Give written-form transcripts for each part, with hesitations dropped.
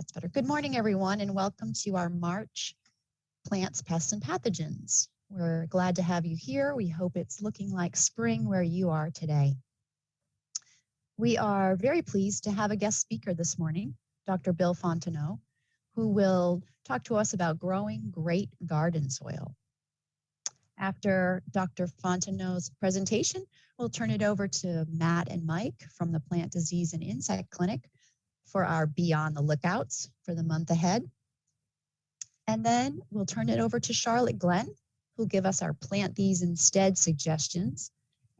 That's better. Good morning, everyone, and welcome to our March Plants, Pests, and Pathogens. We're glad to have you here. We hope it's looking like spring where you are today. We are very pleased to have a guest speaker this morning, Dr. Bill Fonteno, who will talk to us about growing great garden soil. After Dr. Fonteno's presentation, we'll turn it over to Matt and Mike from the Plant Disease and Insect Clinic for our Be on the Lookouts for the month ahead. And then we'll turn it over to Charlotte Glen, who'll give us our Plant These Instead suggestions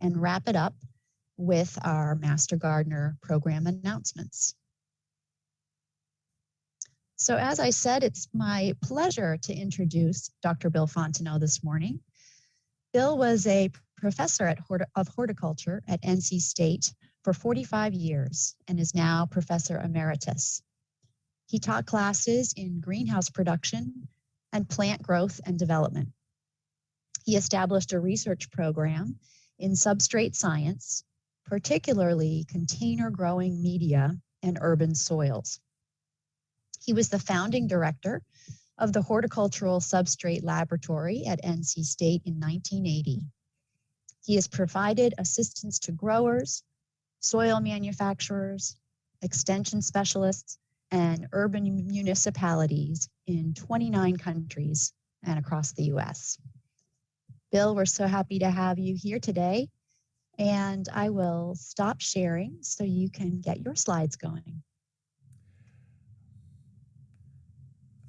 and wrap it up with our Master Gardener program announcements. So as I said, it's my pleasure to introduce Dr. Bill Fonteno this morning. Bill was a professor of horticulture at NC State for 45 years and is now Professor Emeritus. He taught classes in greenhouse production and plant growth and development. He established a research program in substrate science, particularly container growing media and urban soils. He was the founding director of the Horticultural Substrate Laboratory at NC State in 1980. He has provided assistance to growers, soil manufacturers, extension specialists, and urban municipalities in 29 countries and across the US. Bill, we're so happy to have you here today, and I will stop sharing so you can get your slides going.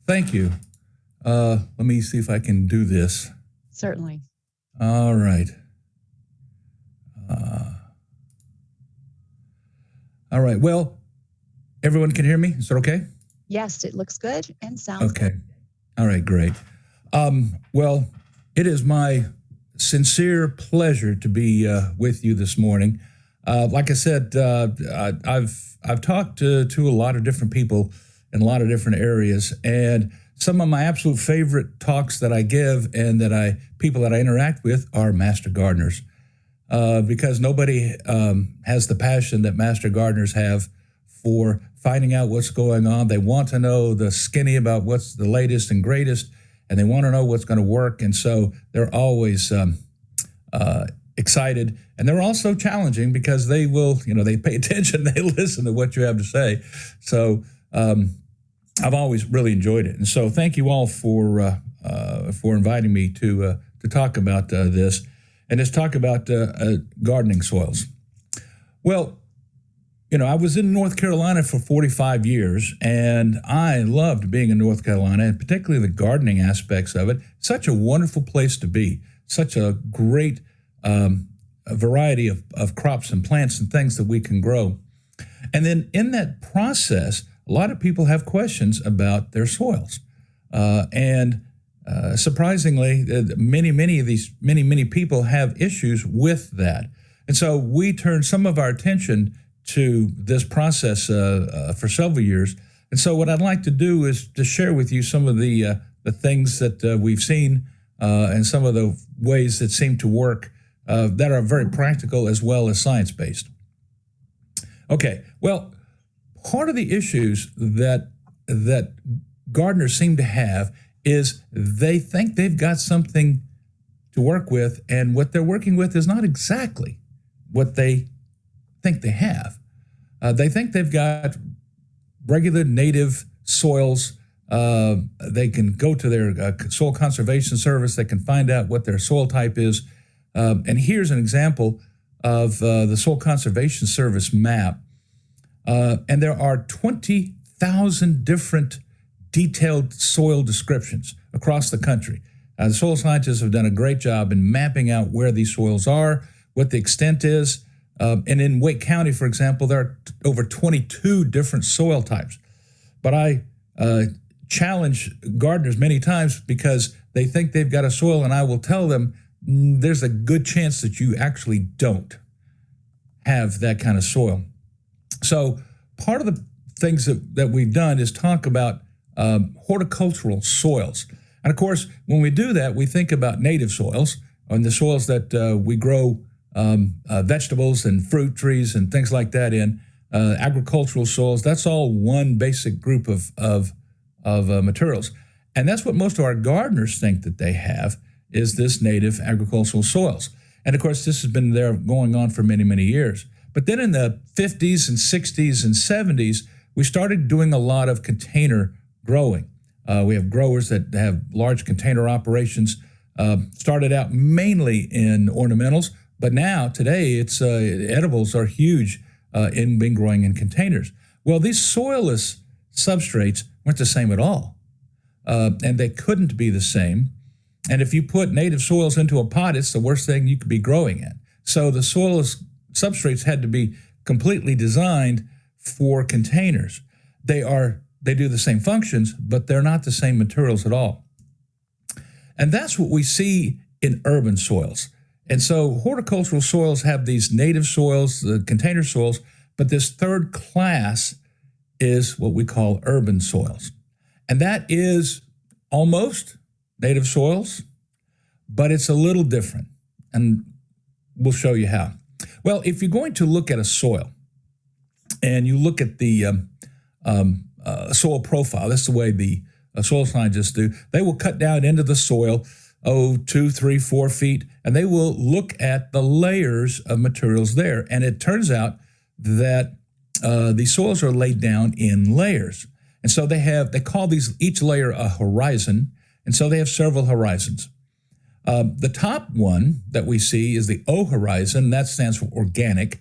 Thank you. Let me see if I can do this. Certainly. All right. All right. Well, everyone can hear me? Is that okay? Yes, it looks good and sounds okay. good. All right, great. Well, it is my sincere pleasure to be with you this morning. Like I said, I've talked to a lot of different people in a lot of different areas, and some of my absolute favorite talks that I give and that people that I interact with are master gardeners, because nobody has the passion that master gardeners have for finding out what's going on. They want to know the skinny about what's the latest and greatest, and they want to know what's going to work, and so they're always excited, and they're also challenging because they will, they pay attention, they listen to what you have to say. So I've always really enjoyed it, and so thank you all for inviting me to talk about this, and let's talk about gardening soils. Well, I was in North Carolina for 45 years, and I loved being in North Carolina, and particularly the gardening aspects of it. Such a wonderful place to be, such a great a variety of crops and plants and things that we can grow. And then in that process, a lot of people have questions about their soils. Surprisingly, many people have issues with that. And so we turned some of our attention to this process for several years. And so what I'd like to do is to share with you some of the things that we've seen and some of the ways that seem to work that are very practical as well as science-based. Okay, well, part of the issues that gardeners seem to have is they think they've got something to work with, and what they're working with is not exactly what they think they have. They think they've got regular native soils. They can go to their soil conservation service. They can find out what their soil type is. And here's an example of the Soil Conservation Service map. And there are 20,000 different detailed soil descriptions across the country. The soil scientists have done a great job in mapping out where these soils are, what the extent is. And in Wake County, for example, there are over 22 different soil types. But I challenge gardeners many times because they think they've got a soil, and I will tell them there's a good chance that you actually don't have that kind of soil. So part of the things that we've done is talk about horticultural soils. And of course, when we do that, we think about native soils, and the soils that we grow vegetables and fruit trees and things like that in. agricultural soils. That's all one basic group of materials. And that's what most of our gardeners think that they have, is this native agricultural soils. And of course, this has been there going on for many, many years. But then in the 50s and 60s and 70s, we started doing a lot of container growing. We have growers that have large container operations, started out mainly in ornamentals, but now today it's edibles are huge in being growing in containers. Well, these soilless substrates weren't the same at all, and they couldn't be the same. And if you put native soils into a pot, it's the worst thing you could be growing in. So the soilless substrates had to be completely designed for containers. They do the same functions, but they're not the same materials at all. And that's what we see in urban soils. And so horticultural soils have these native soils, the container soils, but this third class is what we call urban soils. And that is almost native soils, but it's a little different. And we'll show you how. Well, if you're going to look at a soil and you look at the soil profile, that's the way the soil scientists do. They will cut down into the soil, 2, 3, 4 feet, and they will look at the layers of materials there. And it turns out that these soils are laid down in layers. And so they call each layer a horizon. And so they have several horizons. The top one that we see is the O horizon. That stands for organic.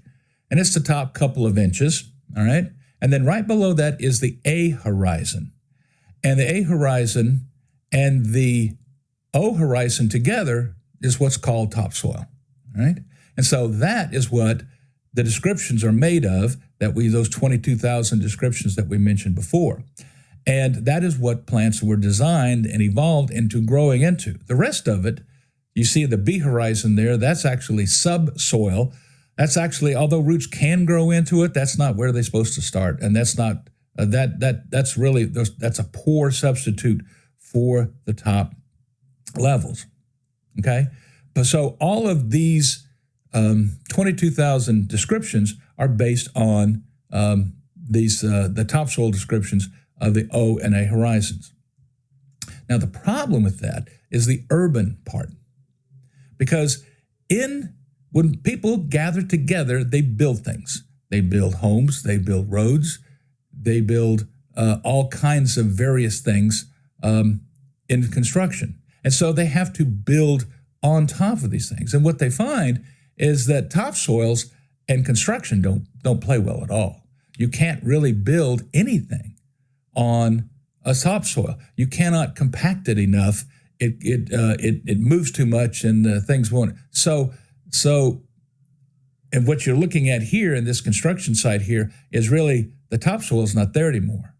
And it's the top couple of inches. All right. And then right below that is the A horizon. And the A horizon and the O horizon together is what's called topsoil. All right. And so that is what the descriptions are made of, those 22,000 descriptions that we mentioned before. And that is what plants were designed and evolved into growing into. The rest of it, you see the B horizon there, that's actually subsoil. That's actually, although roots can grow into it, that's not where they're supposed to start. And that's not, that's a poor substitute for the top levels, okay? But so all of these 22,000 descriptions are based on the topsoil descriptions of the O and A horizons. Now, the problem with that is the urban part, because when people gather together, they build things. They build homes, they build roads, they build all kinds of various things in construction. And so they have to build on top of these things. And what they find is that topsoils and construction don't play well at all. You can't really build anything on a topsoil. You cannot compact it enough. It moves too much, and things won't. So, and what you're looking at here in this construction site here is really the topsoil is not there anymore.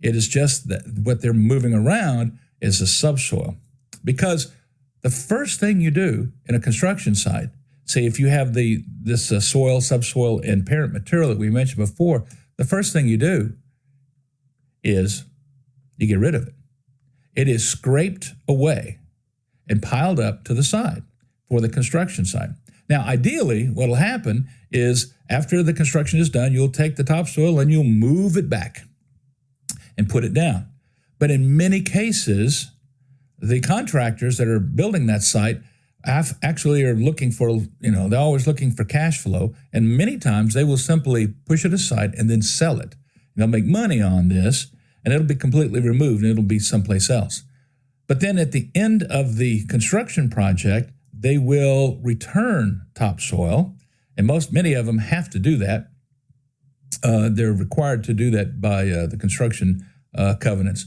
It is just that what they're moving around is a subsoil. Because the first thing you do in a construction site, say if you have this soil, subsoil, and parent material that we mentioned before, the first thing you do is you get rid of it. It is scraped away and piled up to the side for the construction site. Now, ideally, what will happen is after the construction is done, you'll take the topsoil and you'll move it back and put it down. But in many cases, the contractors that are building that site actually are looking for, they're always looking for cash flow. And many times they will simply push it aside and then sell it. They'll make money on this, and it'll be completely removed, and it'll be someplace else. But then at the end of the construction project, they will return topsoil, and many of them have to do that. They're required to do that by the construction covenants,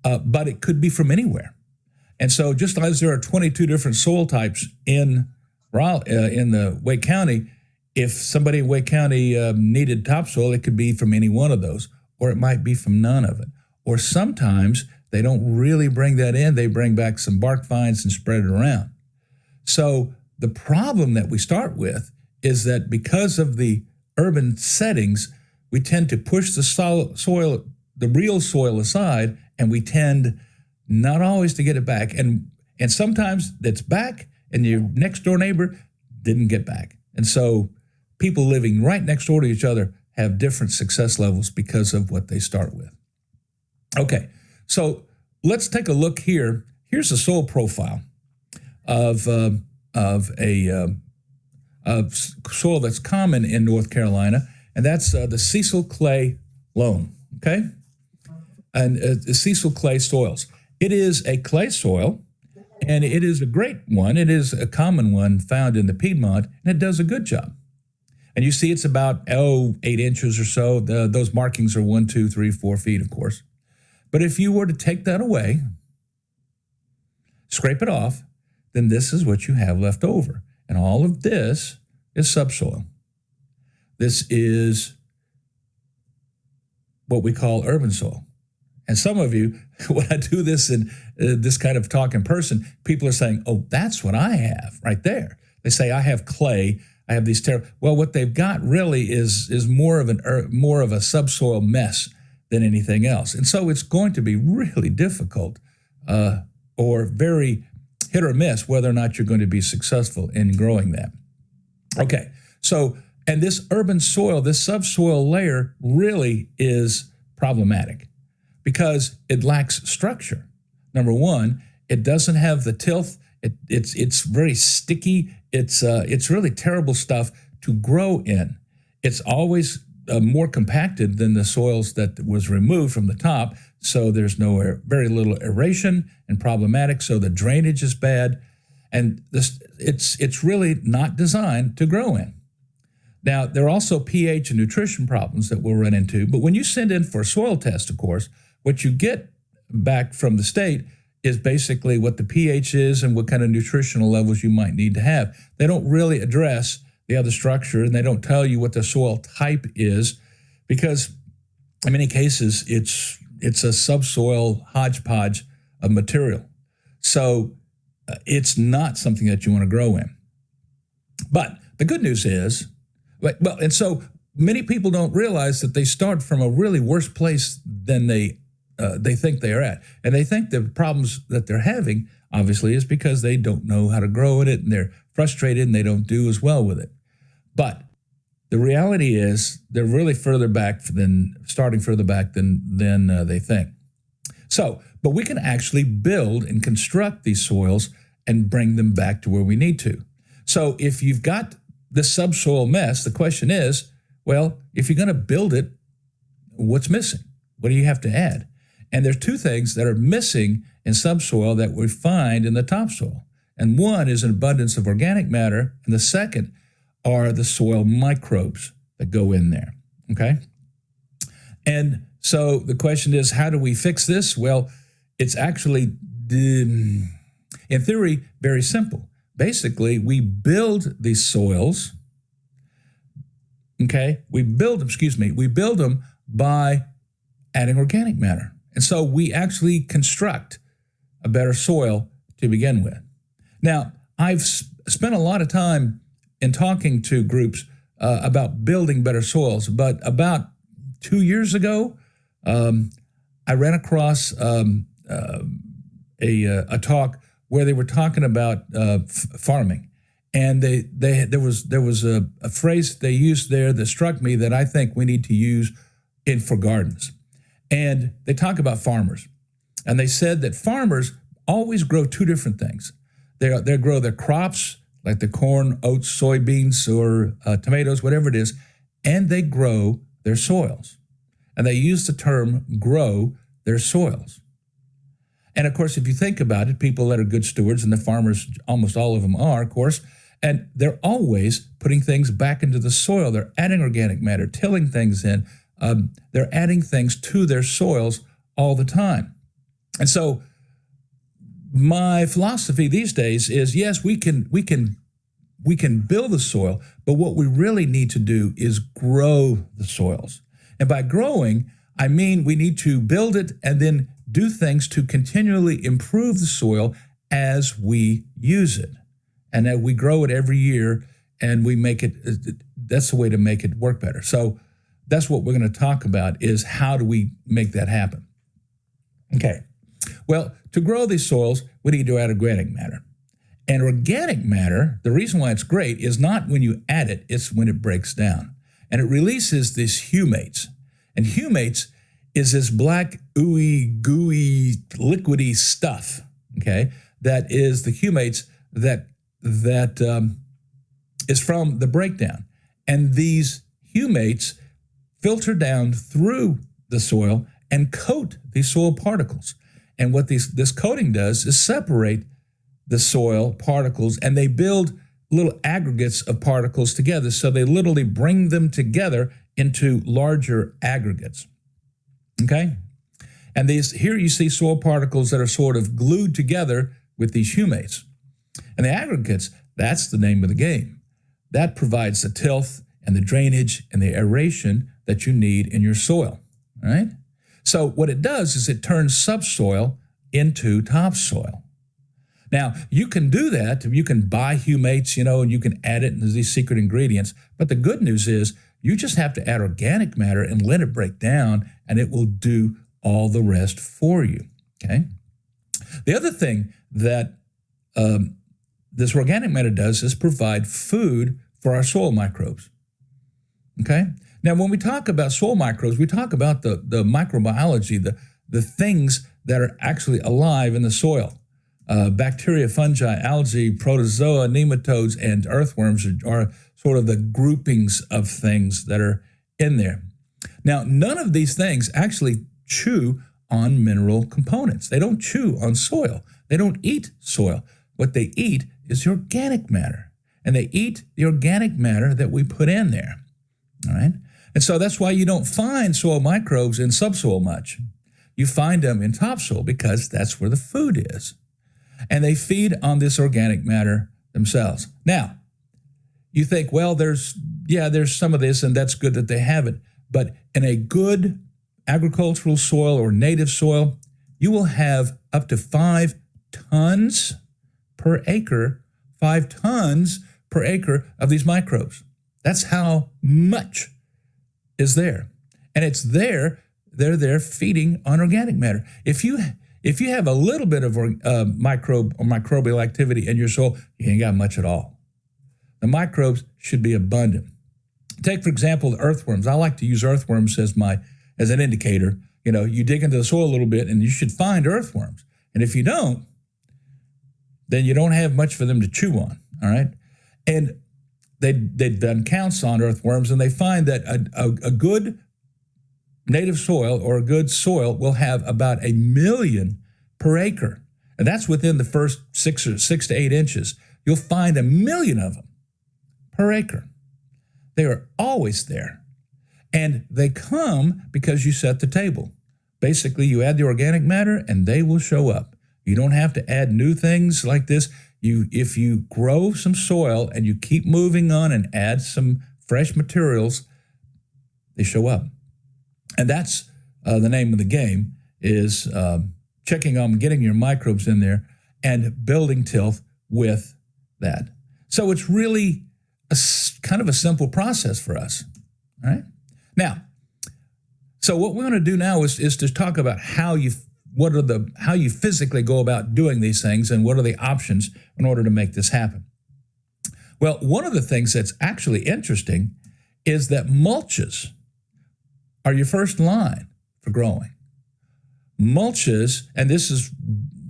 but it could be from anywhere. And so just as there are 22 different soil types in the Wake County, if somebody in Wake County needed topsoil, it could be from any one of those, or it might be from none of it. Or sometimes they don't really bring that in. They bring back some bark fines and spread it around. So the problem that we start with is that because of the urban settings, we tend to push the real soil aside, and we tend not always to get it back. And sometimes it's back, and your next door neighbor didn't get back. And so people living right next door to each other have different success levels because of what they start with. Okay, so let's take a look here. Here's a soil profile of soil that's common in North Carolina, and that's the Cecil clay loam, okay? And Cecil clay soils. It is a clay soil, and it is a great one. It is a common one found in the Piedmont, and it does a good job. And you see it's about, 8 inches or so. Those markings are 1, 2, 3, 4 feet, of course. But if you were to take that away, scrape it off, then this is what you have left over. And all of this is subsoil. This is what we call urban soil. And some of you, when I do this in this kind of talk in person, people are saying, oh, that's what I have right there. They say, I have clay. I have these terrible. Well, what they've got really is more of a subsoil mess than anything else. And so it's going to be really difficult or very hit or miss whether or not you're going to be successful in growing that. Okay, so, and this urban soil, this subsoil layer really is problematic because it lacks structure. Number one, it doesn't have the tilth. It's very sticky. It's really terrible stuff to grow in. It's always more compacted than the soils that was removed from the top, so there's very little aeration and problematic. So the drainage is bad, and it's really not designed to grow in. Now there are also pH and nutrition problems that we'll run into. But when you send in for a soil test, of course, what you get back from the state is basically what the pH is and what kind of nutritional levels you might need to have. They don't really address the other structure, and they don't tell you what the soil type is, because in many cases it's a subsoil hodgepodge of material. So it's not something that you want to grow in. But the good news is, well, and so many people don't realize that they start from a really worse place than they think they are at. And they think the problems that they're having, obviously, is because they don't know how to grow in it, and they're frustrated and they don't do as well with it. But the reality is they're really starting further back than they think. So, but we can actually build and construct these soils and bring them back to where we need to. So if you've got this subsoil mess, the question is, well, if you're going to build it, what's missing? What do you have to add? And there's two things that are missing in subsoil that we find in the topsoil. And one is an abundance of organic matter, and the second are the soil microbes that go in there, okay? And so the question is, how do we fix this? Well, it's actually, in theory, very simple. Basically, we build these soils, okay? We build them by adding organic matter. And so we actually construct a better soil to begin with. Now, I've spent a lot of time in talking to groups about building better soils, but about 2 years ago, I ran across a talk where they were talking about farming, and there was a phrase they used there that struck me that I think we need to use for gardens. And they talk about farmers, and they said that farmers always grow two different things. They grow their crops, like the corn, oats, soybeans, or tomatoes, whatever it is, and they grow their soils. And they use the term grow their soils. And of course, if you think about it, people that are good stewards, and the farmers, almost all of them are, of course, and they're always putting things back into the soil. They're adding organic matter, tilling things in. They're adding things to their soils all the time. And so my philosophy these days is, yes, we can build the soil, but what we really need to do is grow the soils. And by growing, I mean we need to build it and then do things to continually improve the soil as we use it. And that we grow it every year, and we make it, that's the way to make it work better. So that's what we're going to talk about, is how do we make that happen? Okay. Well, to grow these soils, we need to add organic matter. And organic matter, the reason why it's great is not when you add it, it's when it breaks down. and it releases these humates. And humates is this black, ooey, gooey, liquidy stuff, okay, that is the humates that is from the breakdown. And these humates filter down through the soil and coat these soil particles. And what this coating does is separate the soil particles, and they build little aggregates of particles together. So they literally bring them together into larger aggregates. Okay? And here you see soil particles that are sort of glued together with these humates. And the aggregates, that's the name of the game. That provides the tilth and the drainage and the aeration that you need in your soil. All right? So what it does is it turns subsoil into topsoil. Now, you can do that. You can buy humates, and you can add it into these secret ingredients. But the good news is you just have to add organic matter and let it break down, and it will do all the rest for you, okay? The other thing that this organic matter does is provide food for our soil microbes, okay? Now, when we talk about soil microbes, we talk about the microbiology, the things that are actually alive in the soil. Bacteria, fungi, algae, protozoa, nematodes, and earthworms are sort of the groupings of things that are in there. Now, none of these things actually chew on mineral components. They don't chew on soil. They don't eat soil. What they eat is the organic matter, and they eat the organic matter that we put in there, all right? And so that's why you don't find soil microbes in subsoil much. You find them in topsoil because that's where the food is. And they feed on this organic matter themselves. Now, you think, well, there's some of this, and that's good that they have it. But in a good agricultural soil or native soil, you will have up to 5 tons per acre, 5 tons per acre of these microbes. That's how much is there. And it's there, they're there feeding on organic matter. If you have a little bit of microbe or microbial activity in your soil, you ain't got much at all. The microbes should be abundant. Take, for example, the earthworms. I like to use earthworms as an indicator. You dig into the soil a little bit and you should find earthworms. And if you don't, then you don't have much for them to chew on, all right? And they've done counts on earthworms, and they find that a good native soil or a good soil will have about 1 million per acre. And that's within the first 6 to 8 inches. You'll find 1 million of them per acre. They are always there. And they come because you set the table. Basically, you add the organic matter and they will show up. You don't have to add new things like this. If you grow some soil and you keep moving on and add some fresh materials, they show up. And that's the name of the game, is checking on getting your microbes in there and building tilth with that. So it's really kind of a simple process for us, all right? Now, so what we're going to do now is to talk about how you physically go about doing these things and what are the options in order to make this happen. Well, one of the things that's actually interesting is that mulches are your first line for growing. Mulches, and this is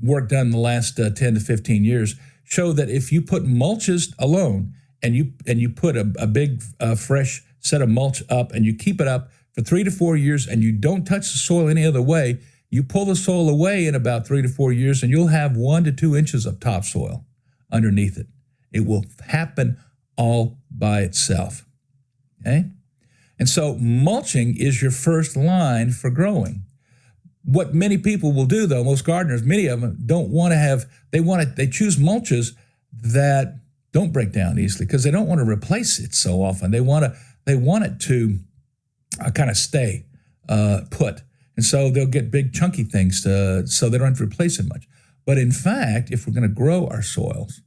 work done in the last 10 to 15 years, show that if you put mulches alone and you put a big fresh set of mulch up and you keep it up for 3 to 4 years and you don't touch the soil any other way, you pull the soil away in about 3 to 4 years and you'll have 1 to 2 inches of topsoil underneath it. It will happen all by itself, okay? And so mulching is your first line for growing. What many people will do, though, most gardeners, many of them don't want to have, they choose mulches that don't break down easily because they don't want to replace it so often. They want it to kind of stay put. And so they'll get big chunky things so they don't have to replace it much. But in fact, if we're going to grow our soils,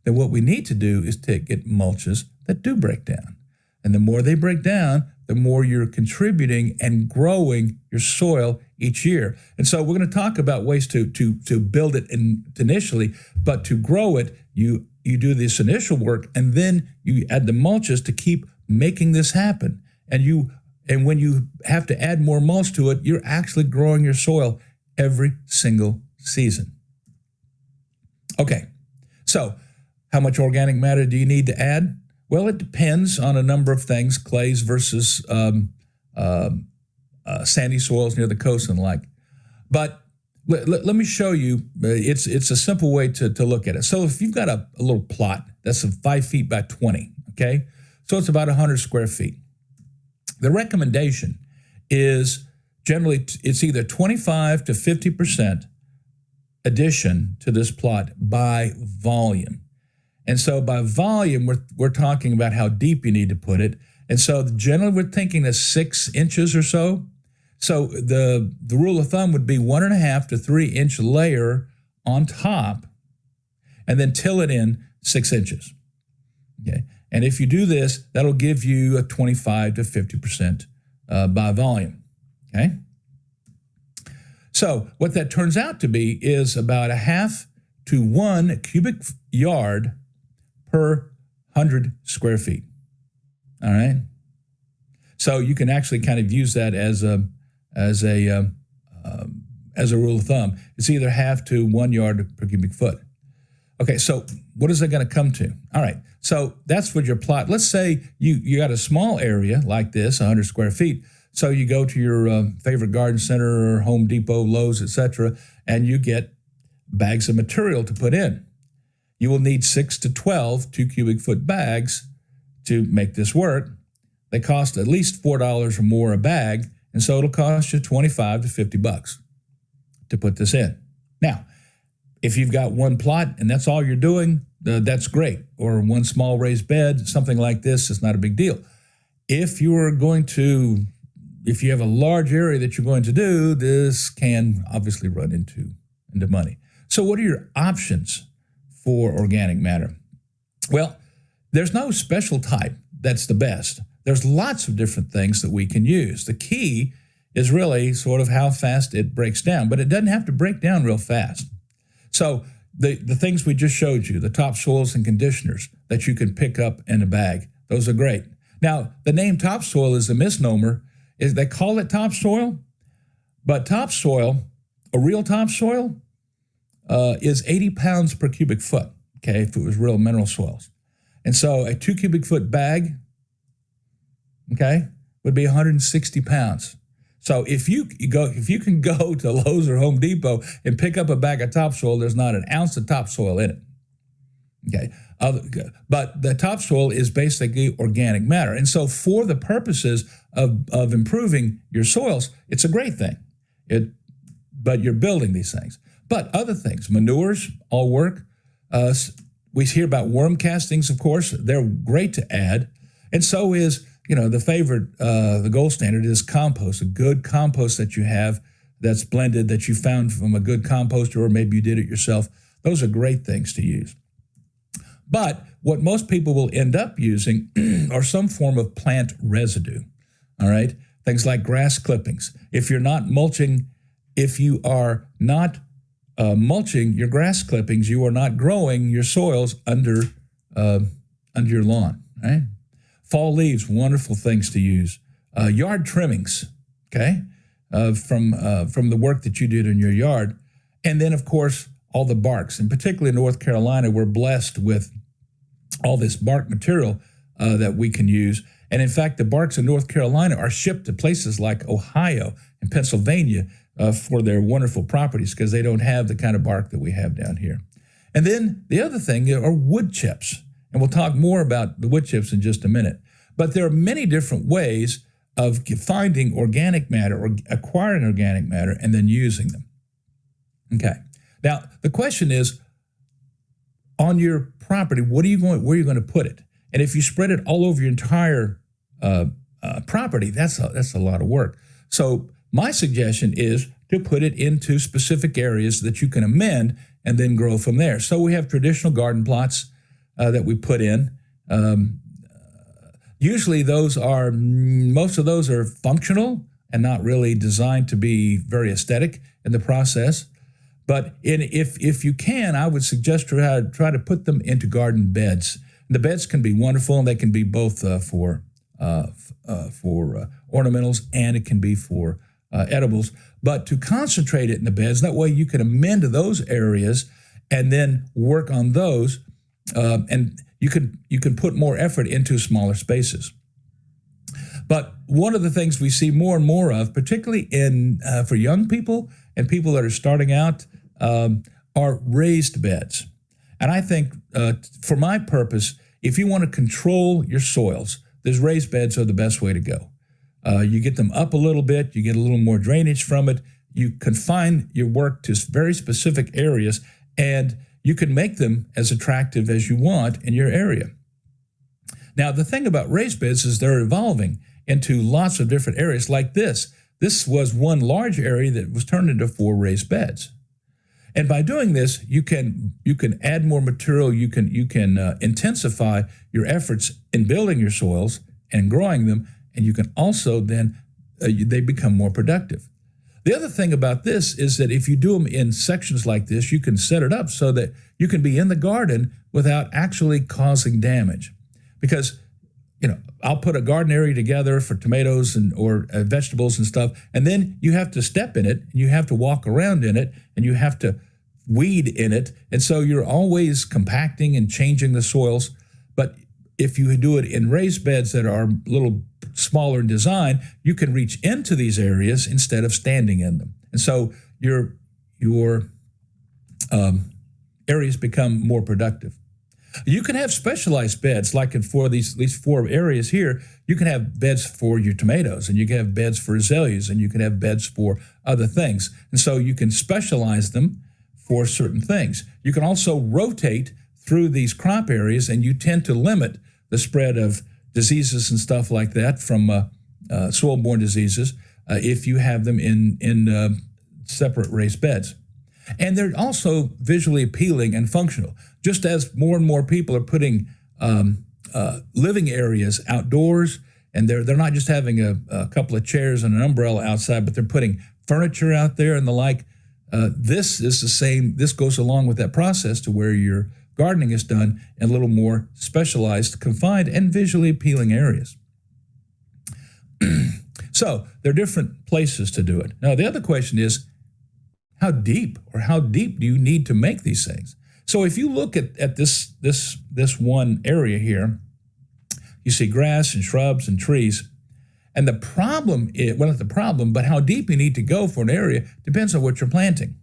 then what we need to do is get mulches that do break down. And the more they break down, the more you're contributing and growing your soil each year. And so we're going to talk about ways to build it initially, but to grow it, you do this initial work, and then you add the mulches to keep making this happen. And when you have to add more mulch to it, you're actually growing your soil every single season. Okay, so how much organic matter do you need to add? Well, it depends on a number of things, clays versus sandy soils near the coast and the like. But let me show you, it's a simple way to look at it. So if you've got a little plot that's 5 feet by 20, okay? So it's about 100 square feet. The recommendation is generally it's either 25 to 50% addition to this plot by volume. And so by volume, we're talking about how deep you need to put it. And so generally we're thinking of 6 inches or so. So the rule of thumb would be 1.5 to 3 inch layer on top, and then till it in 6 inches. Okay, and if you do this, that'll give you a 25 to 50% by volume. Okay, so what that turns out to be is about 0.5 to 1 cubic yard per 100 square feet. All right, so you can actually kind of use that as a rule of thumb. It's either 0.5 to 1 yard per cubic foot. Okay, so what is that going to come to? All right, so that's for your plot. Let's say you got a small area like this, 100 square feet. So you go to your favorite garden center or Home Depot, Lowe's, etc., and you get bags of material to put in. You will need 6 to 12 2 cubic foot bags to make this work. They cost at least $4 or more a bag, and so it'll cost you 25 to 50 bucks to put this in. Now, if you've got one plot and that's all you're doing, that's great. Or one small raised bed, something like this is not a big deal. If you have a large area that you're going to do, this can obviously run into money. So what are your options for organic matter? Well, there's no special type that's the best. There's lots of different things that we can use. The key is really sort of how fast it breaks down, but it doesn't have to break down real fast. So the things we just showed you, the topsoils and conditioners that you can pick up in a bag, those are great. Now, the name topsoil is a misnomer. They call it topsoil, but topsoil, a real topsoil, is 80 pounds per cubic foot, okay, if it was real mineral soils. And so a 2 cubic foot bag, okay, would be 160 pounds. So if you can go to Lowe's or Home Depot and pick up a bag of topsoil, there's not an ounce of topsoil in it. Okay, but the topsoil is basically organic matter, and so for the purposes of improving your soils, it's a great thing. But you're building these things. But other things, manures, all work. We hear about worm castings, of course. They're great to add, and so is. The favorite, the gold standard is compost, a good compost that you have that's blended, that you found from a good composter, or maybe you did it yourself. Those are great things to use. But what most people will end up using are some form of plant residue, all right? Things like grass clippings. If you are not mulching your grass clippings, you are not growing your soils under your lawn, right? Fall leaves, wonderful things to use. Yard trimmings, okay, from the work that you did in your yard. And then, of course, all the barks. And particularly in North Carolina, we're blessed with all this bark material that we can use. And in fact, the barks in North Carolina are shipped to places like Ohio and Pennsylvania for their wonderful properties, because they don't have the kind of bark that we have down here. And then the other thing are wood chips. And we'll talk more about the wood chips in just a minute. But there are many different ways of finding organic matter or acquiring organic matter and then using them. Okay. Now, the question is, on your property, where are you going to put it? And if you spread it all over your entire property, that's a lot of work. So my suggestion is to put it into specific areas that you can amend and then grow from there. So we have traditional garden plots that we put in. Usually most of those are functional and not really designed to be very aesthetic in the process. But if you can, I would suggest try to put them into garden beds. The beds can be wonderful, and they can be both for ornamentals, and it can be for edibles. But to concentrate it in the beds, that way you can amend those areas and then work on those, and you can put more effort into smaller spaces. But one of the things we see more and more of, particularly for young people and people that are starting out, are raised beds. And I think for my purpose, if you want to control your soils, these raised beds are the best way to go. You get them up a little bit, you get a little more drainage from it, you confine your work to very specific areas, and you can make them as attractive as you want in your area. Now, the thing about raised beds is they're evolving into lots of different areas like this. This was one large area that was turned into 4 raised beds. And by doing this, you can add more material, you can intensify your efforts in building your soils and growing them, and you can also then, they become more productive. The other thing about this is that if you do them in sections like this, you can set it up so that you can be in the garden without actually causing damage. Because, I'll put a garden area together for tomatoes or vegetables and stuff, and then you have to step in it, and you have to walk around in it, and you have to weed in it, and so you're always compacting and changing the soils. But if you do it in raised beds that are a little smaller in design, you can reach into these areas instead of standing in them, and so your areas become more productive. You can have specialized beds, like for these 4 areas here. You can have beds for your tomatoes, and you can have beds for azaleas, and you can have beds for other things. And so you can specialize them for certain things. You can also rotate through these crop areas, and you tend to limit the spread of diseases and stuff like that from soil-borne diseases if you have them in separate raised beds. And they're also visually appealing and functional. Just as more and more people are putting living areas outdoors, and they're not just having a couple of chairs and an umbrella outside, but they're putting furniture out there and the like. This is the same. This goes along with that process to where your gardening is done in a little more specialized, confined, and visually appealing areas. So there are different places to do it. Now, the other question is, how deep do you need to make these things? So if you look at this one area here, you see grass and shrubs and trees. And the problem is, well, not the problem, but how deep you need to go for an area depends on what you're planting.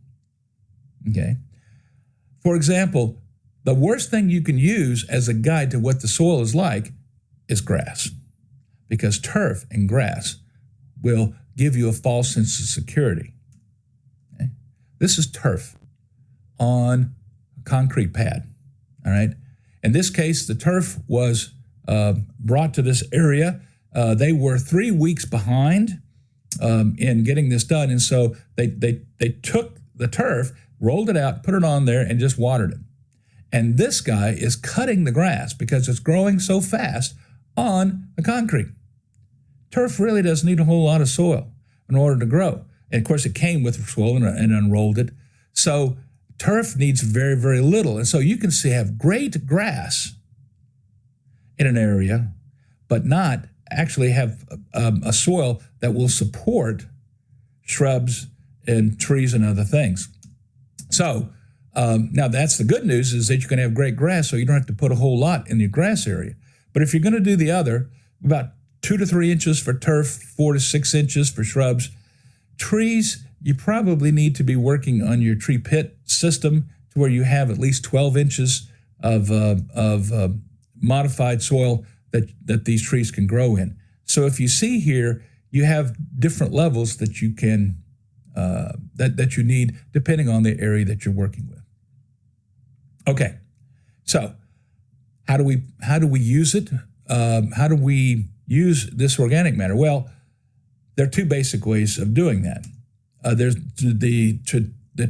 Okay. For example, the worst thing you can use as a guide to what the soil is like is grass, because turf and grass will give you a false sense of security. Okay? This is turf on a concrete pad. All right. In this case, the turf was brought to this area. They were 3 weeks behind in getting this done, and so they took the turf, rolled it out, put it on there, and just watered it. And this guy is cutting the grass because it's growing so fast on the concrete. Turf really doesn't need a whole lot of soil in order to grow. And of course, it came with soil and unrolled it. So turf needs very, very little. And so you can have great grass in an area, but not actually have a soil that will support shrubs and trees and other things. So now that's the good news, is that you can have great grass, so you don't have to put a whole lot in your grass area. But if you're going to do the other, about 2 to 3 inches for turf, 4 to 6 inches for shrubs. Trees, you probably need to be working on your tree pit system to where you have at least 12 inches of modified soil that these trees can grow in. So if you see here, you have different levels that you can that you need depending on the area that you're working with. Okay, so how do we use it? How do we use this organic matter? Well, there are 2 basic ways of doing that. There's the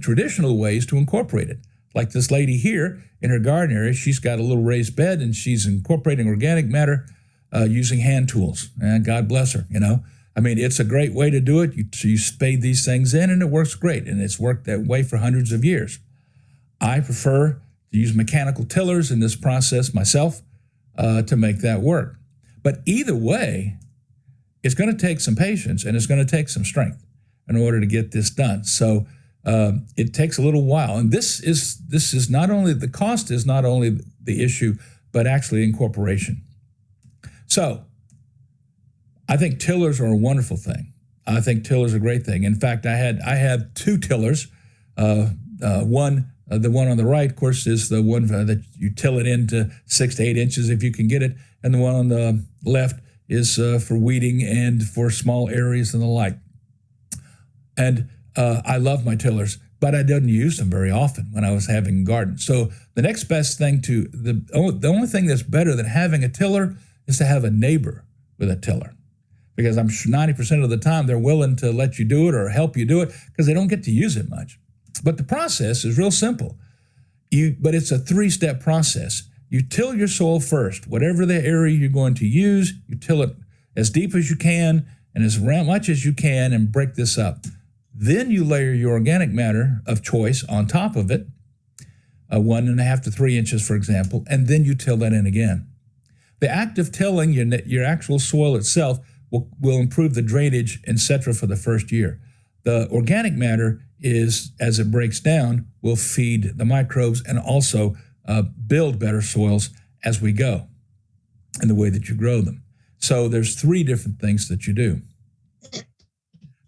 traditional ways to incorporate it. Like this lady here in her garden area, she's got a little raised bed and she's incorporating organic matter using hand tools. And God bless her, I mean, it's a great way to do it. You spade these things in and it works great. And it's worked that way for hundreds of years. I prefer to use mechanical tillers in this process myself to make that work. But either way, it's going to take some patience and it's going to take some strength in order to get this done. So it takes a little while. And this is not only, the cost is not only the issue, but actually incorporation. So I think tillers are a wonderful thing. I think tillers are a great thing. In fact, I had two tillers. The one on the right, of course, is the one that you till it into 6 to 8 inches if you can get it. And the one on the left is for weeding and for small areas and the like. And I love my tillers, but I didn't use them very often when I was having gardens. So the next best thing the only thing that's better than having a tiller is to have a neighbor with a tiller. Because I'm sure 90% of the time they're willing to let you do it or help you do it because they don't get to use it much. But the process is real simple. But it's a 3-step process. You till your soil first. Whatever the area you're going to use, you till it as deep as you can and as much as you can and break this up. Then you layer your organic matter of choice on top of it, 1.5 to 3 inches, for example, and then you till that in again. The act of tilling your actual soil itself will improve the drainage, etc. for the first year. The organic matter is, as it breaks down, will feed the microbes and also build better soils as we go in the way that you grow them. So there's 3 different things that you do.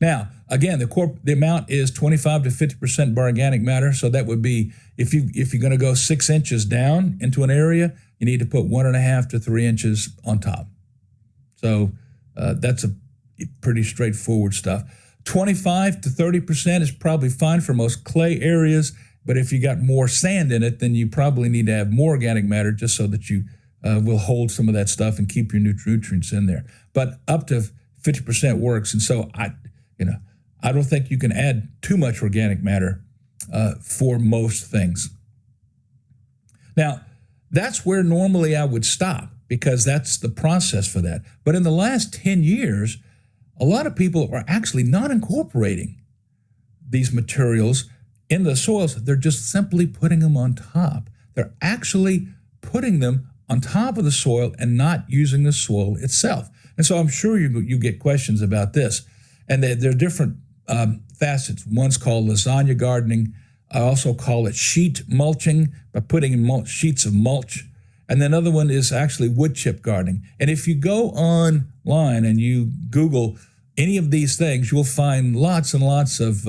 Now, again, the amount is 25 to 50% organic matter. So that would be, if you're going to go 6 inches down into an area, you need to put 1.5 to 3 inches on top. So that's a pretty straightforward stuff. 25 to 30% is probably fine for most clay areas, but if you got more sand in it, then you probably need to have more organic matter just so that you will hold some of that stuff and keep your nutrients in there. But up to 50% works, and so I don't think you can add too much organic matter for most things. Now, that's where normally I would stop, because that's the process for that. But in the last 10 years, a lot of people are actually not incorporating these materials in the soils. They're just simply putting them on top. They're actually putting them on top of the soil and not using the soil itself. And so I'm sure you get questions about this. And there are different facets. One's called lasagna gardening. I also call it sheet mulching, by putting in sheets of mulch. And then another one is actually wood chip gardening. And if you go online and you Google any of these things, you'll find lots and lots of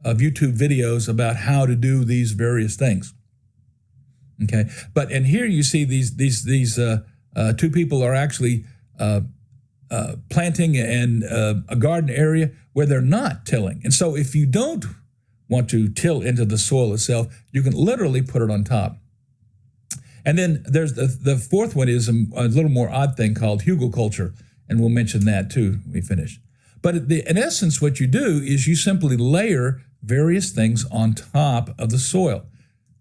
YouTube videos about how to do these various things. Okay, and here you see these 2 people are actually planting in a garden area where they're not tilling. And so if you don't want to till into the soil itself, you can literally put it on top. And then there's the 4th one is a little more odd thing called hugelkultur, and we'll mention that too when we finish. But in essence, what you do is you simply layer various things on top of the soil.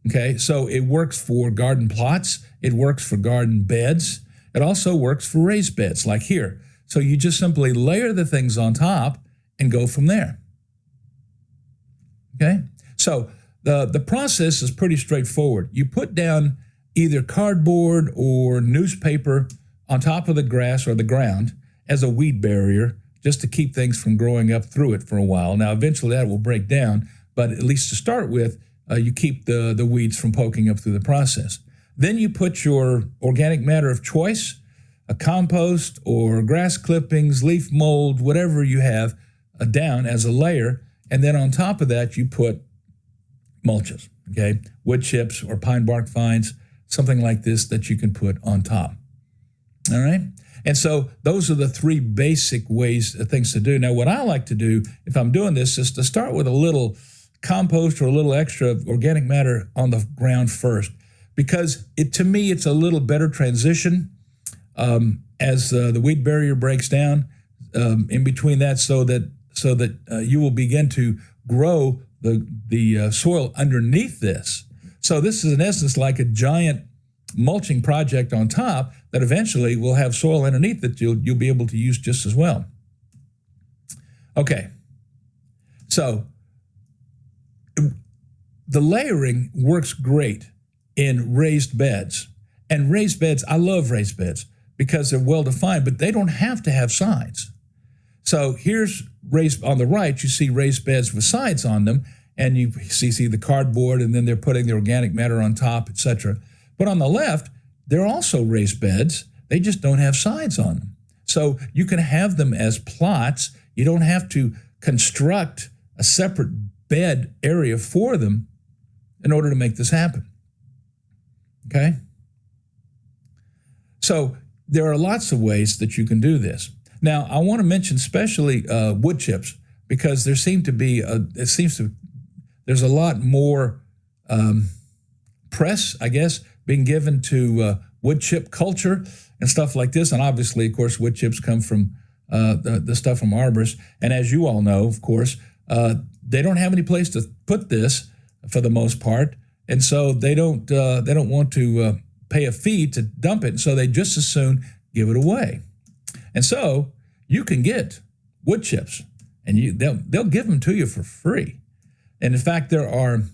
Okay, so it works for garden plots, it works for garden beds, it also works for raised beds like here. So you just simply layer the things on top and go from there. Okay, so the process is pretty straightforward. You put down either cardboard or newspaper on top of the grass or the ground as a weed barrier, just to keep things from growing up through it for a while. Now, eventually that will break down, but at least to start with, you keep the weeds from poking up through the process. Then you put your organic matter of choice, a compost or grass clippings, leaf mold, whatever you have, down as a layer. And then on top of that, you put mulches, okay? Wood chips or pine bark fines, something like this that you can put on top, all right? And so those are the 3 basic things to do. Now, what I like to do, if I'm doing this, is to start with a little compost or a little extra organic matter on the ground first, because to me, it's a little better transition as the weed barrier breaks down in between that, so that you will begin to grow the soil underneath this. So this is in essence like a giant mulching project on top that eventually will have soil underneath that you'll be able to use just as well. Okay, so the layering works great in raised beds. And raised beds, I love raised beds because they're well defined, but they don't have to have sides. So here's raised on the right, you see raised beds with sides on them, and you see the cardboard, and then they're putting the organic matter on top, etc. But on the left, they're also raised beds. They just don't have sides on them. So you can have them as plots. You don't have to construct a separate bed area for them in order to make this happen. Okay? So there are lots of ways that you can do this. Now, I want to mention especially wood chips, because there seem to be, there's a lot more press, I guess, being given to wood chip culture and stuff like this. And obviously, of course, wood chips come from the stuff from arborists. And as you all know, of course, they don't have any place to put this for the most part. And so they don't want to pay a fee to dump it. So they just as soon give it away. And so you can get wood chips, and they'll give them to you for free. And in fact, there are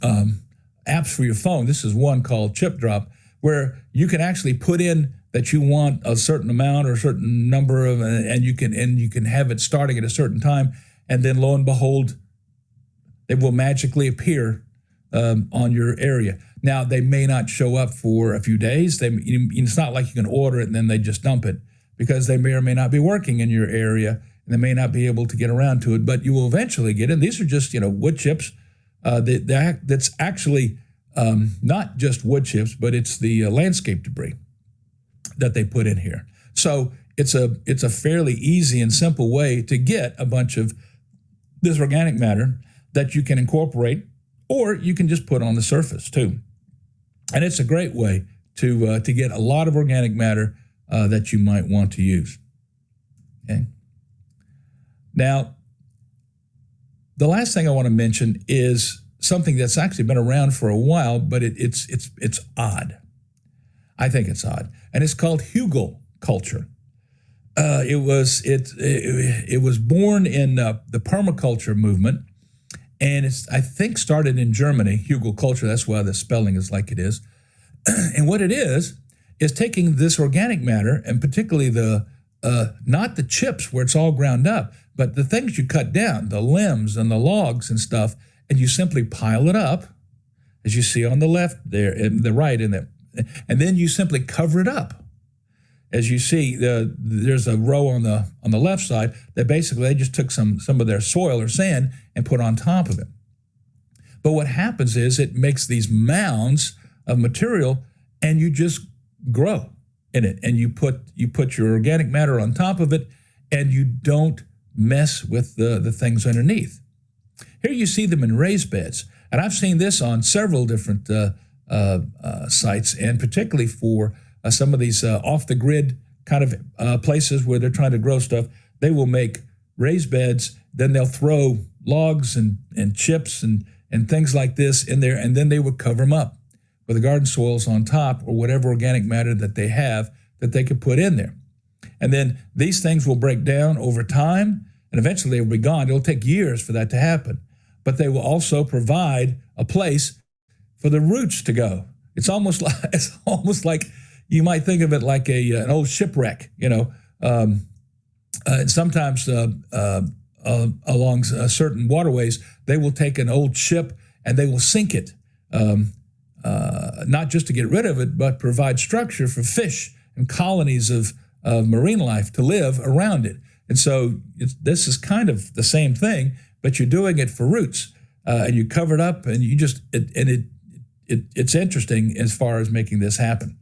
apps for your phone. This is one called Chip Drop, where you can actually put in that you want a certain amount or a certain number of, and you can have it starting at a certain time, and then lo and behold, they will magically appear on your area. Now, they may not show up for a few days. It's not like you can order it and then they just dump it, because they may or may not be working in your area, and they may not be able to get around to it, but you will eventually get it. These are just, wood chips. That's actually not just wood chips, but it's the landscape debris that they put in here. So it's a fairly easy and simple way to get a bunch of this organic matter that you can incorporate, or you can just put on the surface too. And it's a great way to get a lot of organic matter that you might want to use. Okay. Now, the last thing I want to mention is something that's actually been around for a while, but it's odd. I think it's odd, and it's called hugel culture. It was born in the permaculture movement, and I think started in Germany. Hugel culture. That's why the spelling is like it is. And what it is taking this organic matter, and particularly not the chips where it's all ground up, but the things you cut down, the limbs and the logs and stuff, and you simply pile it up, as you see on the left there, and the right in there, and then you simply cover it up. As you see, there's a row on the left side that basically they just took some of their soil or sand and put on top of it. But what happens is it makes these mounds of material, and you just grow in it, and you put your organic matter on top of it, and you don't mess with the things underneath. Here you see them in raised beds, and I've seen this on several different sites, and particularly for some of these off-the-grid kind of places where they're trying to grow stuff. They will make raised beds, then they'll throw logs and chips and things like this in there, and then they would cover them up with the garden soils on top, or whatever organic matter that they have that they could put in there. And then these things will break down over time, and eventually they will be gone. It'll take years for that to happen. But they will also provide a place for the roots to go. It's almost like you might think of it like an old shipwreck, and sometimes along certain waterways, they will take an old ship and they will sink it, not just to get rid of it, but provide structure for fish and colonies of marine life to live around it. And so this is kind of the same thing, but you're doing it for roots, and you cover it up, and it's interesting as far as making this happen.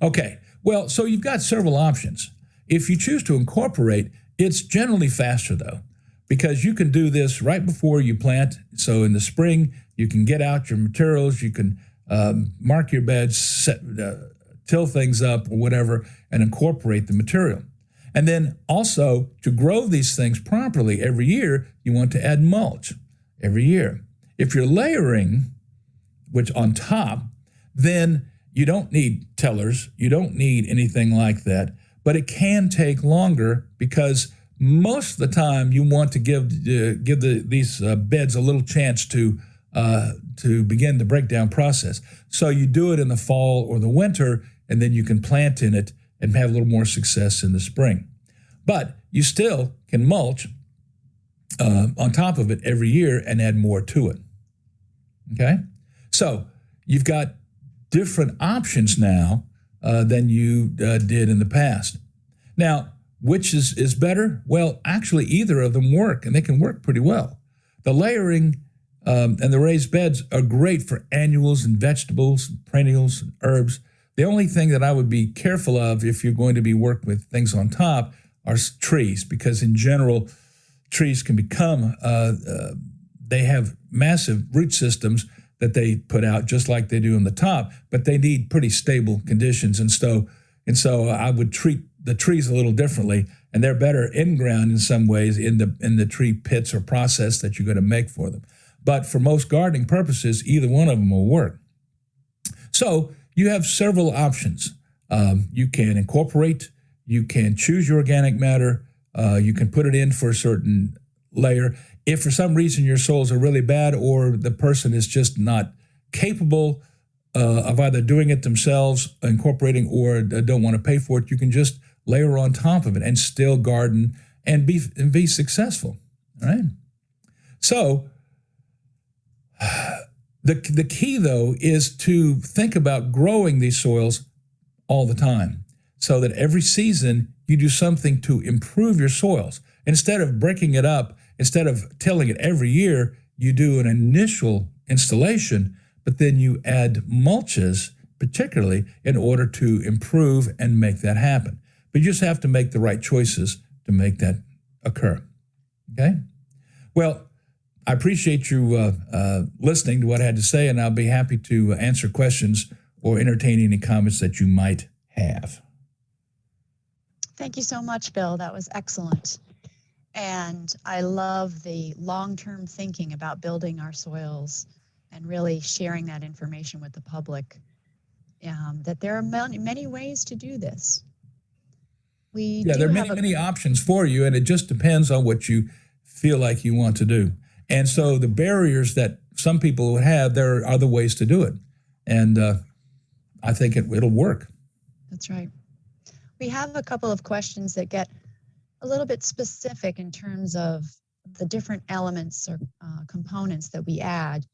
Okay, well, so you've got several options. If you choose to incorporate, it's generally faster though, because you can do this right before you plant. So in the spring, you can get out your materials, you can mark your beds, till things up or whatever, and incorporate the material. And then also, to grow these things properly every year, you want to add mulch every year. If you're layering, which on top, then you don't need tillers, you don't need anything like that, but it can take longer, because most of the time you want to give these beds a little chance to begin the breakdown process. So you do it in the fall or the winter, and then you can plant in it and have a little more success in the spring. But you still can mulch on top of it every year and add more to it. Okay? So you've got different options now than you did in the past. Now, which is better? Well, actually, either of them work, and they can work pretty well. The layering and the raised beds are great for annuals and vegetables, and perennials and herbs. The only thing that I would be careful of if you're going to be working with things on top are trees, because in general, trees can become, they have massive root systems that they put out just like they do on the top, but they need pretty stable conditions. And so I would treat the trees a little differently, and they're better in ground in some ways in the tree pits or process that you're going to make for them. But for most gardening purposes, either one of them will work. So you have several options. You can incorporate, you can choose your organic matter, you can put it in for a certain layer. If for some reason your soils are really bad or the person is just not capable of either doing it themselves, incorporating, or don't want to pay for it, you can just layer on top of it and still garden and be successful. All right. So the key, though, is to think about growing these soils all the time, so that every season you do something to improve your soils. Instead of breaking it up, instead of tilling it every year, you do an initial installation, but then you add mulches, particularly in order to improve and make that happen. But you just have to make the right choices to make that occur. Okay? Well, I appreciate you listening to what I had to say, and I'll be happy to answer questions or entertain any comments that you might have. Thank you so much, Bill. That was excellent. And I love the long-term thinking about building our soils and really sharing that information with the public, that there are many ways to do this. There are many options for you, and it just depends on what you feel like you want to do. And so the barriers that some people would have, there are other ways to do it. And I think it'll work. That's right. We have a couple of questions that get a little bit specific in terms of the different elements or components that we add.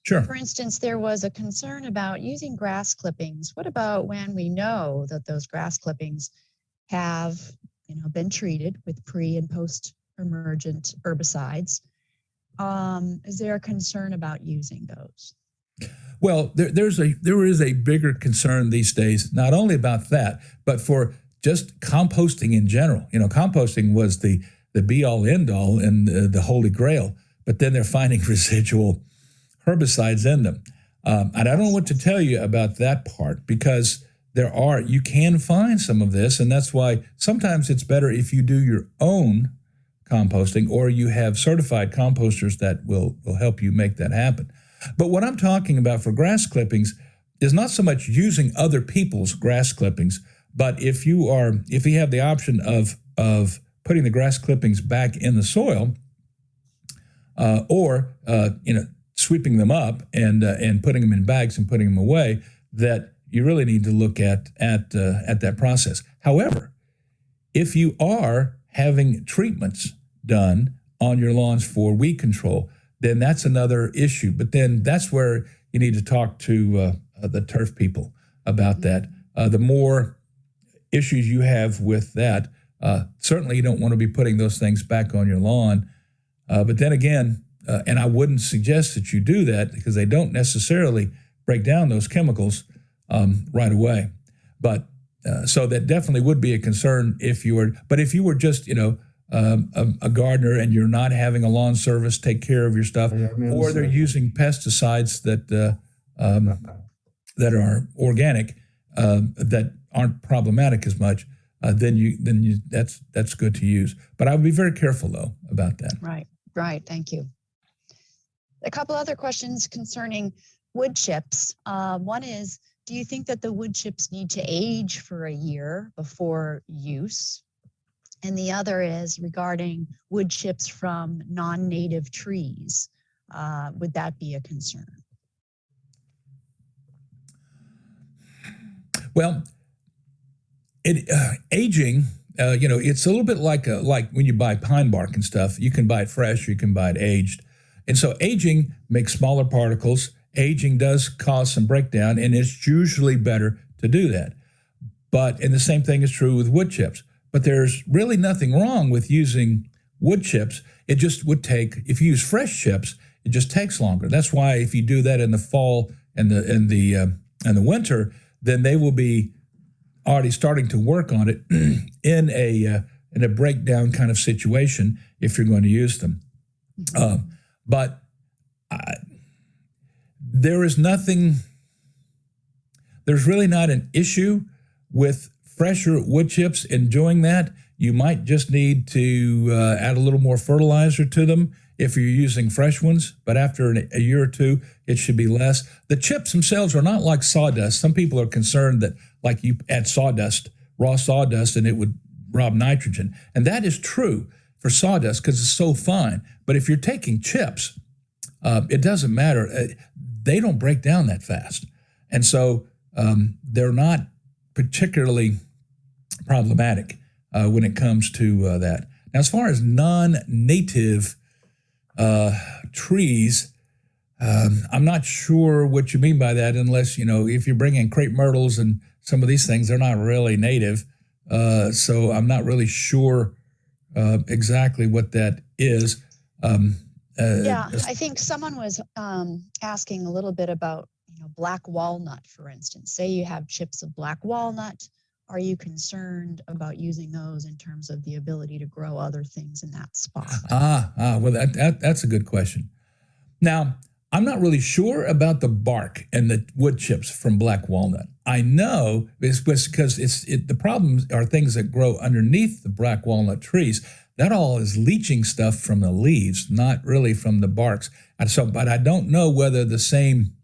Sure. For instance, there was a concern about using grass clippings. What about when we know that those grass clippings have, been treated with pre and post emergent herbicides? Is there a concern about using those? Well, there is a bigger concern these days, not only about that, but for just composting in general. Composting was the be-all, end-all and the holy grail, but then they're finding residual herbicides in them. And I don't know what to tell you about that part, because you can find some of this, and that's why sometimes it's better if you do your own composting, or you have certified composters that will help you make that happen. But what I'm talking about for grass clippings is not so much using other people's grass clippings, but if you have the option of putting the grass clippings back in the soil, or sweeping them up and putting them in bags and putting them away, that you really need to look at that process. However, if you are having treatments done on your lawns for weed control, then that's another issue. But then that's where you need to talk to the turf people about that. The more issues you have with that, certainly you don't want to be putting those things back on your lawn. But then again, and I wouldn't suggest that you do that, because they don't necessarily break down those chemicals right away. But so that definitely would be a concern if you were just, a gardener and you're not having a lawn service take care of your stuff, or they're using pesticides that are organic, that aren't problematic as much, then that's good to use. But I would be very careful though about that. Right. Thank you. A couple other questions concerning wood chips. One is, do you think that the wood chips need to age for a year before use? And the other is regarding wood chips from non-native trees. Would that be a concern? Well, Aging, it's a little bit like when you buy pine bark and stuff. You can buy it fresh, you can buy it aged, and so aging makes smaller particles. Aging does cause some breakdown, and it's usually better to do that. And the same thing is true with wood chips. But there's really nothing wrong with using wood chips. It just would take, if you use fresh chips, it just takes longer. That's why if you do that in the fall and the winter, then they will be already starting to work on it in a breakdown kind of situation if you're going to use them. But there's really not an issue with fresher wood chips enjoying that. You might just need to add a little more fertilizer to them if you're using fresh ones, but after a year or two, it should be less. The chips themselves are not like sawdust. Some people are concerned that like you add sawdust, raw sawdust, and it would rob nitrogen. And that is true for sawdust because it's so fine. But if you're taking chips, it doesn't matter. They don't break down that fast. And so they're not particularly problematic when it comes to that. Now, as far as non-native trees, I'm not sure what you mean by that unless, if you're bringing crepe myrtles and some of these things, they're not really native. So I'm not really sure exactly what that is. I think someone was asking a little bit about, black walnut, for instance. Say you have chips of black walnut. Are you concerned about using those in terms of the ability to grow other things in that spot? Well, that's a good question. Now, I'm not really sure about the bark and the wood chips from black walnut. I know it's because the problems are things that grow underneath the black walnut trees. That all is leaching stuff from the leaves, not really from the barks. But I don't know whether the same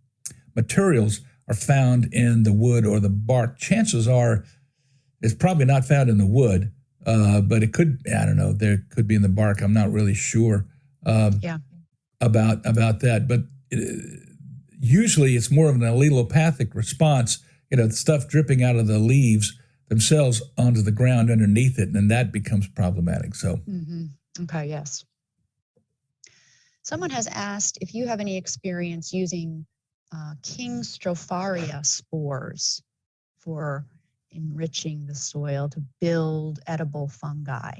materials are found in the wood or the bark. Chances are it's probably not found in the wood, but it could, I don't know, there could be in the bark. I'm not really sure about that. But usually it's more of an allelopathic response, stuff dripping out of the leaves themselves onto the ground underneath it, and that becomes problematic. So, Okay, yes. Someone has asked if you have any experience using King Stropharia spores for enriching the soil to build edible fungi.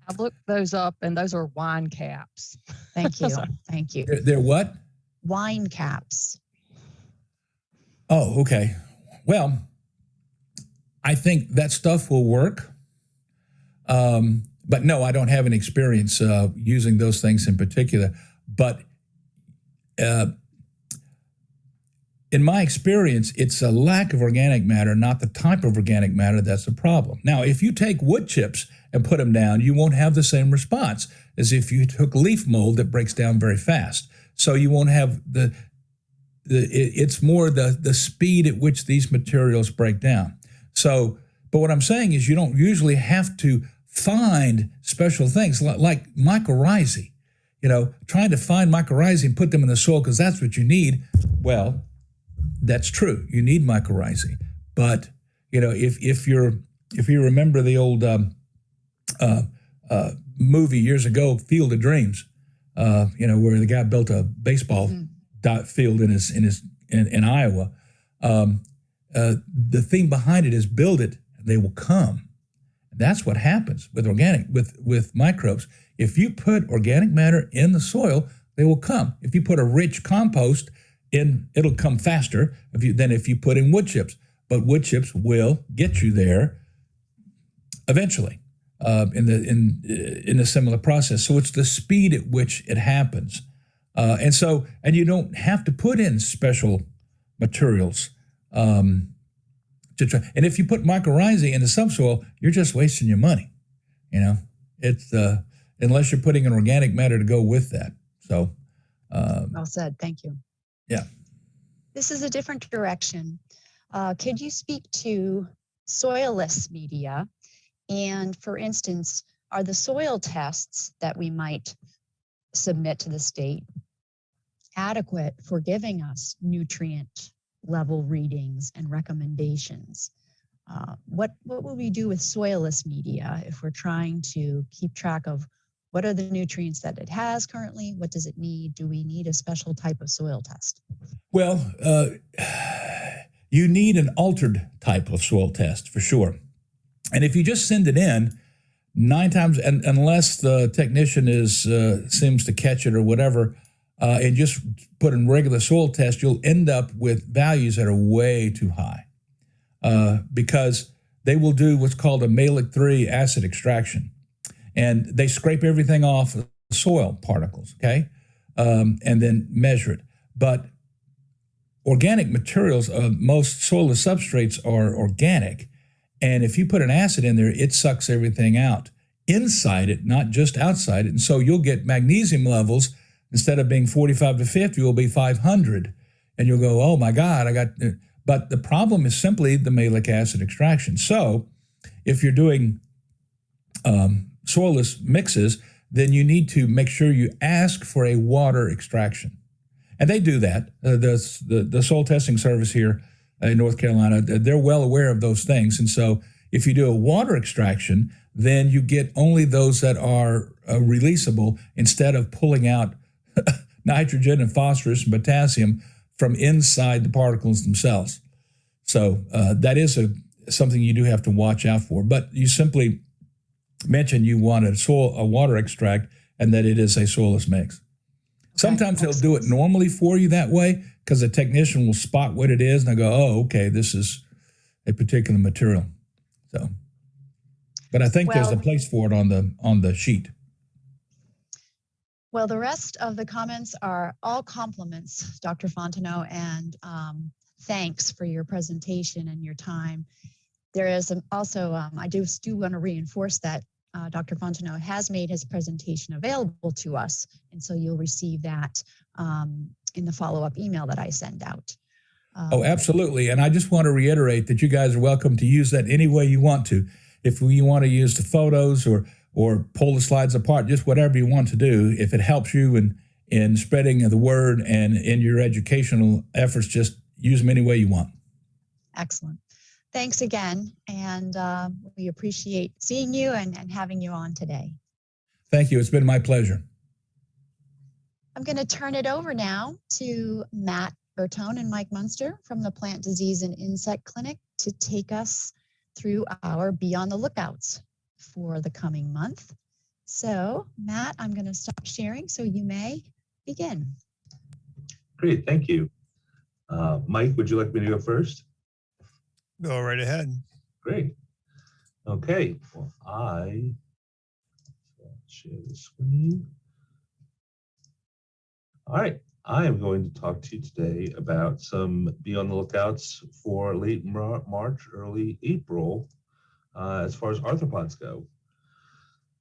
I've looked those up, and those are wine caps. Thank you. Thank you. They're what? Wine caps. Oh, okay. Well, I think that stuff will work. But no, I don't have any experience using those things in particular. But in my experience, it's a lack of organic matter, not the type of organic matter that's the problem. Now, if you take wood chips and put them down, you won't have the same response as if you took leaf mold that breaks down very fast. So you won't have it's more the speed at which these materials break down. So, but what I'm saying is you don't usually have to find special things like mycorrhizae, trying to find mycorrhizae and put them in the soil because that's what you need. Well, that's true. You need mycorrhizae. But, if you remember the old movie years ago, Field of Dreams, where the guy built a baseball field in Iowa. The theme behind it is build it, they will come. That's what happens with organic, with microbes. If you put organic matter in the soil, they will come. If you put a rich compost in, it'll come faster than if you put in wood chips. But wood chips will get you there eventually in a similar process. So it's the speed at which it happens. And you don't have to put in special materials to try. And if you put mycorrhizae in the subsoil, you're just wasting your money. It's unless you're putting in organic matter to go with that. So, well said. Thank you. Yeah. This is a different direction. Could you speak to soilless media? And for instance, are the soil tests that we might submit to the state adequate for giving us nutrient level readings and recommendations? What will we do with soilless media if we're trying to keep track of what are the nutrients that it has currently? What does it need? Do we need a special type of soil test? Well, you need an altered type of soil test for sure. And if you just send it in, 9 times, and unless the technician seems to catch it or whatever, and just put in regular soil test, you'll end up with values that are way too high because they will do what's called a Malic-3 acid extraction. And they scrape everything off the soil particles, okay, and then measure it. But organic materials, most soilless substrates are organic. And if you put an acid in there, it sucks everything out inside it, not just outside it. And so you'll get magnesium levels, instead of being 45 to 50, will be 500. And you'll go, oh my God, but the problem is simply the malic acid extraction. So if you're doing soilless mixes, then you need to make sure you ask for a water extraction. And they do that. The soil testing service here in North Carolina, they're well aware of those things. And so if you do a water extraction, then you get only those that are releasable instead of pulling out nitrogen and phosphorus and potassium from inside the particles themselves. So that is something you do have to watch out for. But you simply mentioned you want a water extract and that it is a soilless mix. Sometimes they'll do it normally for you that way because the technician will spot what it is and they'll go, oh, okay, this is a particular material. So, but I think there's a place for it on the sheet. Well, the rest of the comments are all compliments, Dr. Fonteno, and thanks for your presentation and your time. There is also, I do want to reinforce that Dr. Fonteno has made his presentation available to us, and so you'll receive that in the follow-up email that I send out. Oh, absolutely. And I just want to reiterate that you guys are welcome to use that any way you want to. If you want to use the photos or pull the slides apart, just whatever you want to do. If it helps you in spreading the word and in your educational efforts, just use them any way you want. Excellent. Thanks again. And we appreciate seeing you and having you on today. Thank you. It's been my pleasure. I'm going to turn it over now to Matt Bertone and Mike Munster from the Plant Disease and Insect Clinic to take us through our Be on the Lookouts for the coming month. So, Matt, I'm going to stop sharing so you may begin. Great, thank you. Mike, would you like me to go first? Go right ahead. Great. Okay, well, I share the screen. All right, I am going to talk to you today about some Be on the Lookouts for late March, early April, as far as arthropods go.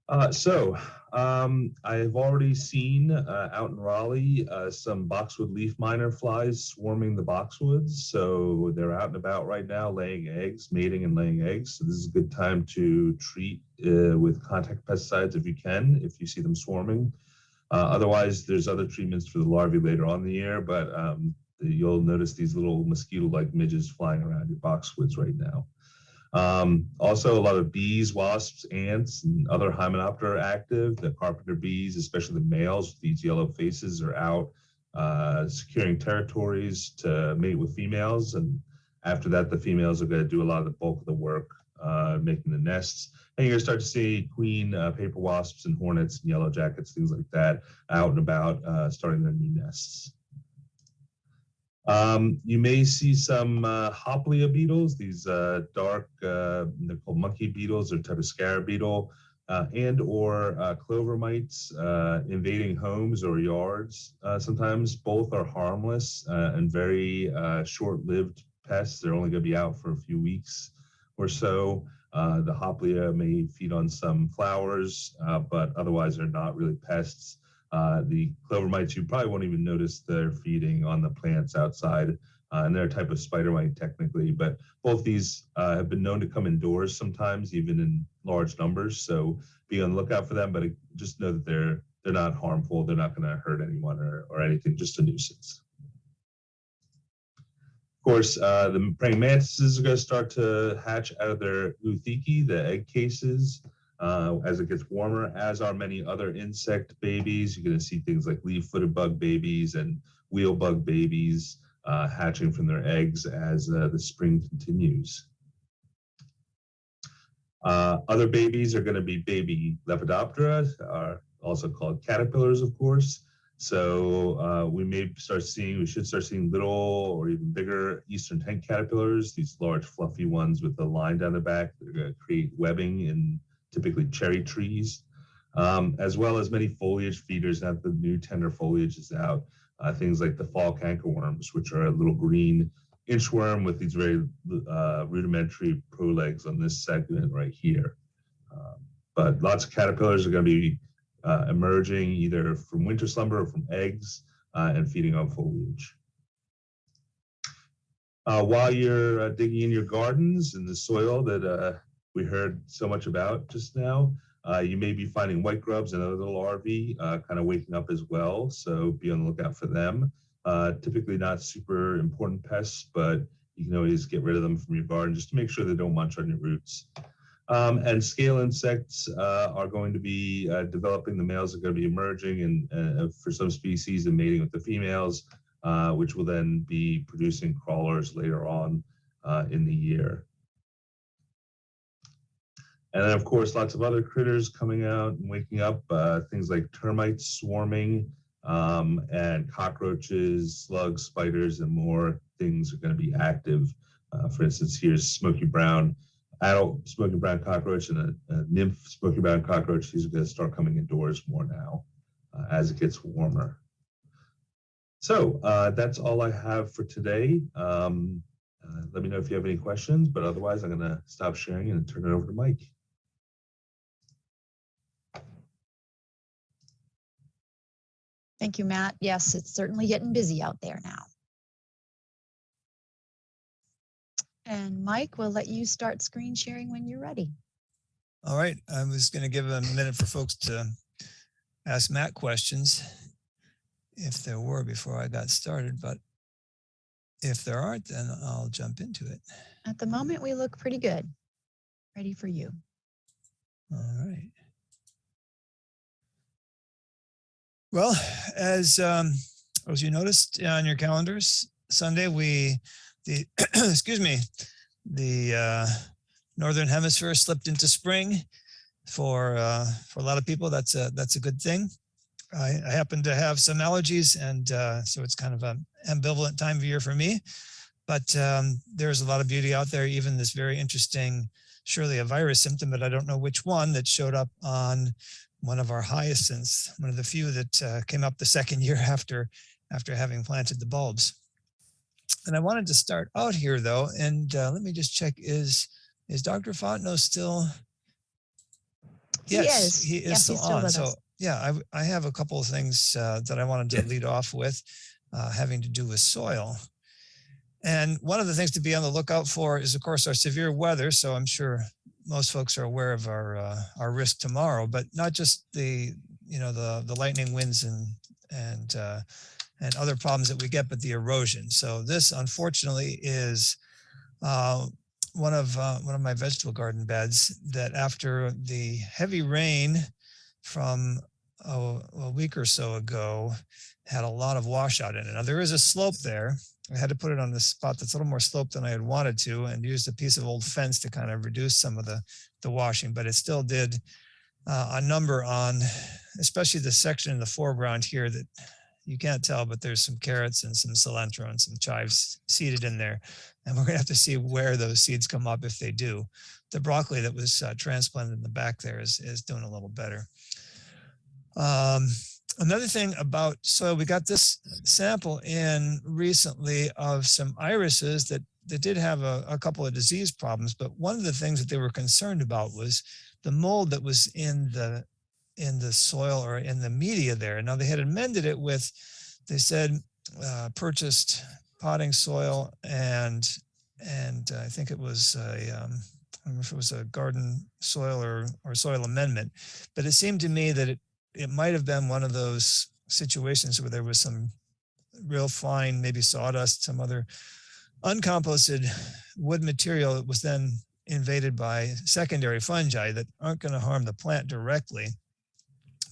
I've already seen out in Raleigh some boxwood leaf miner flies swarming the boxwoods. So they're out and about right now laying eggs, mating and laying eggs. So this is a good time to treat with contact pesticides if you can, if you see them swarming. Otherwise, there's other treatments for the larvae later on in the year, but you'll notice these little mosquito-like midges flying around your boxwoods right now. Also, a lot of bees, wasps, ants, and other hymenoptera are active. The carpenter bees, especially the males with these yellow faces, are out securing territories to mate with females. And after that, the females are going to do a lot of the bulk of the work, making the nests. And you're going to start to see queen paper wasps and hornets and yellow jackets, things like that, out and about starting their new nests. You may see some Hoplia beetles, these dark, they're called monkey beetles or type of scarab beetle, and or clover mites invading homes or yards. Sometimes both are harmless and very short-lived pests. They're only going to be out for a few weeks or so. The Hoplia may feed on some flowers, but otherwise they're not really pests. The clover mites, you probably won't even notice they're feeding on the plants outside, and they're a type of spider mite technically, but both these have been known to come indoors sometimes, even in large numbers, so be on the lookout for them, but just know that they're not harmful, they're not going to hurt anyone or anything, just a nuisance. course, the praying mantises are going to start to hatch out of their oothecae, the egg cases, as it gets warmer, as are many other insect babies. You're going to see things like leaf-footed bug babies and wheel bug babies hatching from their eggs as the spring continues. Other babies are going to be baby Lepidoptera, also called caterpillars, of course. So we should start seeing little or even bigger eastern tent caterpillars, these large fluffy ones with the line down the back that are going to create webbing in typically cherry trees, as well as many foliage feeders now that the new tender foliage is out. Things like the fall cankerworms, which are a little green inchworm with these very rudimentary prolegs on this segment right here. But lots of caterpillars are going to be emerging either from winter slumber or from eggs and feeding on foliage. While you're digging in your gardens in the soil that we heard so much about just now, you may be finding white grubs and other larvae kind of waking up as well, so be on the lookout for them. Typically not super important pests, but you can always get rid of them from your garden just to make sure they don't munch on your roots. And scale insects are going to be developing. The males are going to be emerging and for some species and mating with the females, which will then be producing crawlers later on in the year. And then, of course, lots of other critters coming out and waking up, things like termites swarming, and cockroaches, slugs, spiders, and more things are going to be active. For instance, here's smoky brown, adult smoky brown cockroach and a nymph smoky brown cockroach. These are going to start coming indoors more now as it gets warmer. So that's all I have for today. Let me know if you have any questions, but otherwise I'm going to stop sharing and turn it over to Mike. Thank you, Matt. Yes, it's certainly getting busy out there now. And Mike, we'll let you start screen sharing when you're ready. All right. I was going to give a minute for folks to ask Matt questions if there were before I got started, but if there aren't, then I'll jump into it. At the moment, we look pretty good. Ready for you. All right. Well, as you noticed on your calendars, Sunday excuse me, the northern hemisphere slipped into spring. For a lot of people, that's a good thing. I happen to have some allergies, and so it's kind of an ambivalent time of year for me. But there's a lot of beauty out there. Even this very interesting, surely a virus symptom, but I don't know which one, that showed up on one of our hyacinths, one of the few that came up the second year after having planted the bulbs. And I wanted to start out here though, and let me just check, is Dr. Fonteno still? Yes, he is still on. So yeah, I have a couple of things that I wanted to lead off with, having to do with soil. And one of the things to be on the lookout for is, of course, our severe weather. So I'm sure most folks are aware of our risk tomorrow, but not just the lightning winds and other problems that we get, but the erosion. So this, unfortunately, is one of my vegetable garden beds that, after the heavy rain from a week or so ago, had a lot of washout in it. Now there is a slope there. I had to put it on the spot that's a little more sloped than I had wanted to, and used a piece of old fence to kind of reduce some of the washing, but it still did a number on, especially the section in the foreground here that you can't tell, but there's some carrots and some cilantro and some chives seeded in there. And we're gonna have to see where those seeds come up if they do. The broccoli that was transplanted in the back there is doing a little better. Another thing about soil, we got this sample in recently of some irises that did have a couple of disease problems, but one of the things that they were concerned about was the mold that was in the soil or in the media there. Now they had amended it with, they said, purchased potting soil and I think it was I don't know if it was a garden soil or soil amendment, but it seemed to me that it might have been one of those situations where there was some real fine, maybe sawdust, some other uncomposted wood material was then invaded by secondary fungi that aren't going to harm the plant directly.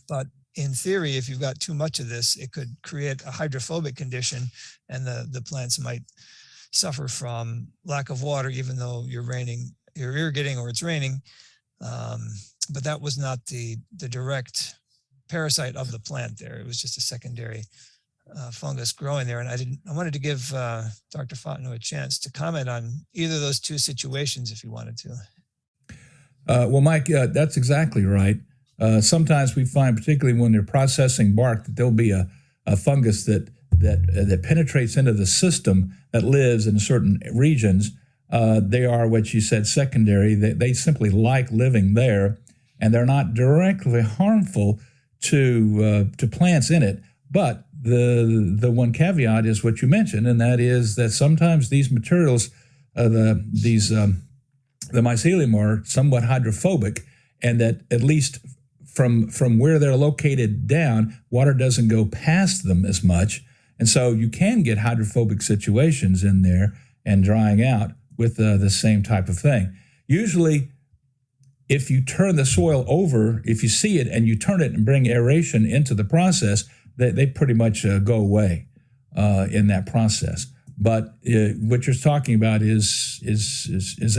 But in theory, if you've got too much of this, it could create a hydrophobic condition, and the plants might suffer from lack of water, even though you're irrigating or it's raining. But that was not the direct parasite of the plant there. It was just a secondary fungus growing there. And I wanted to give Dr. Fonteno a chance to comment on either of those two situations if he wanted to. Well, Mike, that's exactly right. Sometimes we find, particularly when they're processing bark, that there'll be a fungus that penetrates into the system that lives in certain regions. They are what you said, secondary. They simply like living there, and they're not directly harmful to plants in it. But the one caveat is what you mentioned, and that is that sometimes these materials, the mycelium, are somewhat hydrophobic, and that at least from where they're located down, water doesn't go past them as much. And so you can get hydrophobic situations in there and drying out with the same type of thing. Usually, if you turn the soil over, if you see it and you turn it and bring aeration into the process, they pretty much go away in that process. But what you're talking about is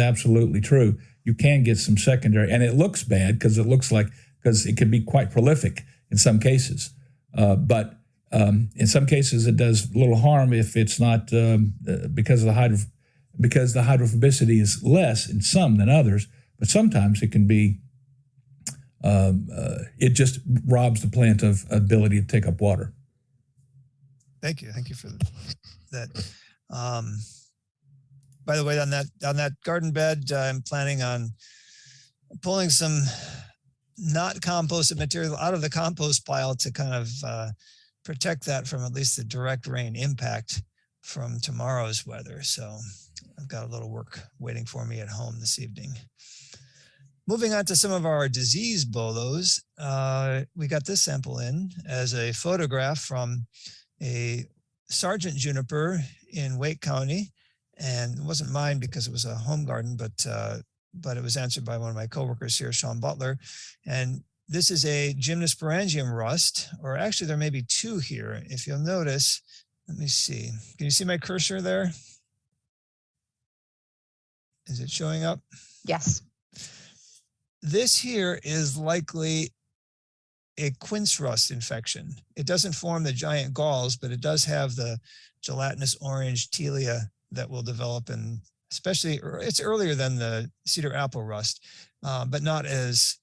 absolutely true. You can get some secondary, and it looks bad because it can be quite prolific in some cases. But in some cases, it does little harm if it's not because the hydrophobicity is less in some than others. But sometimes it can be, it just robs the plant of ability to take up water. Thank you for that. By the way, on that garden bed, I'm planning on pulling some not composted material out of the compost pile to kind of protect that from at least the direct rain impact from tomorrow's weather. So I've got a little work waiting for me at home this evening. Moving on to some of our disease bolos, we got this sample in as a photograph from a Sargent juniper in Wake County. And it wasn't mine because it was a home garden, but it was answered by one of my coworkers here, Sean Butler. And this is a gymnosporangium rust, or actually there may be two here. If you'll notice, let me see. Can you see my cursor there? Is it showing up? Yes. This here is likely a quince rust infection. It doesn't form the giant galls, but it does have the gelatinous orange telia that will develop, and especially it's earlier than the cedar apple rust, but not as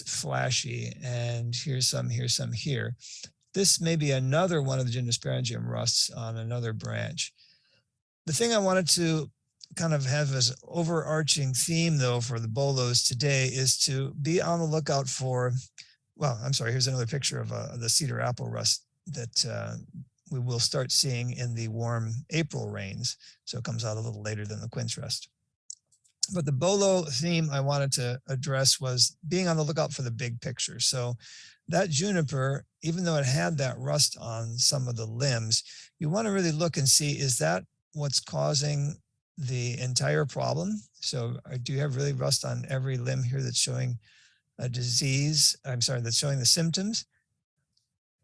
flashy. And here's some here. This may be another one of the gymnosporangium rusts on another branch. The thing I wanted to kind of have as overarching theme though for the bolos today is to be on the lookout for, well, I'm sorry, here's another picture of the cedar apple rust that we will start seeing in the warm April rains. So it comes out a little later than the quince rust. But the bolo theme I wanted to address was being on the lookout for the big picture. So that juniper, even though it had that rust on some of the limbs, you want to really look and see, is that what's causing the entire problem? So do you have really rust on every limb here that's showing a disease? I'm sorry, that's showing the symptoms.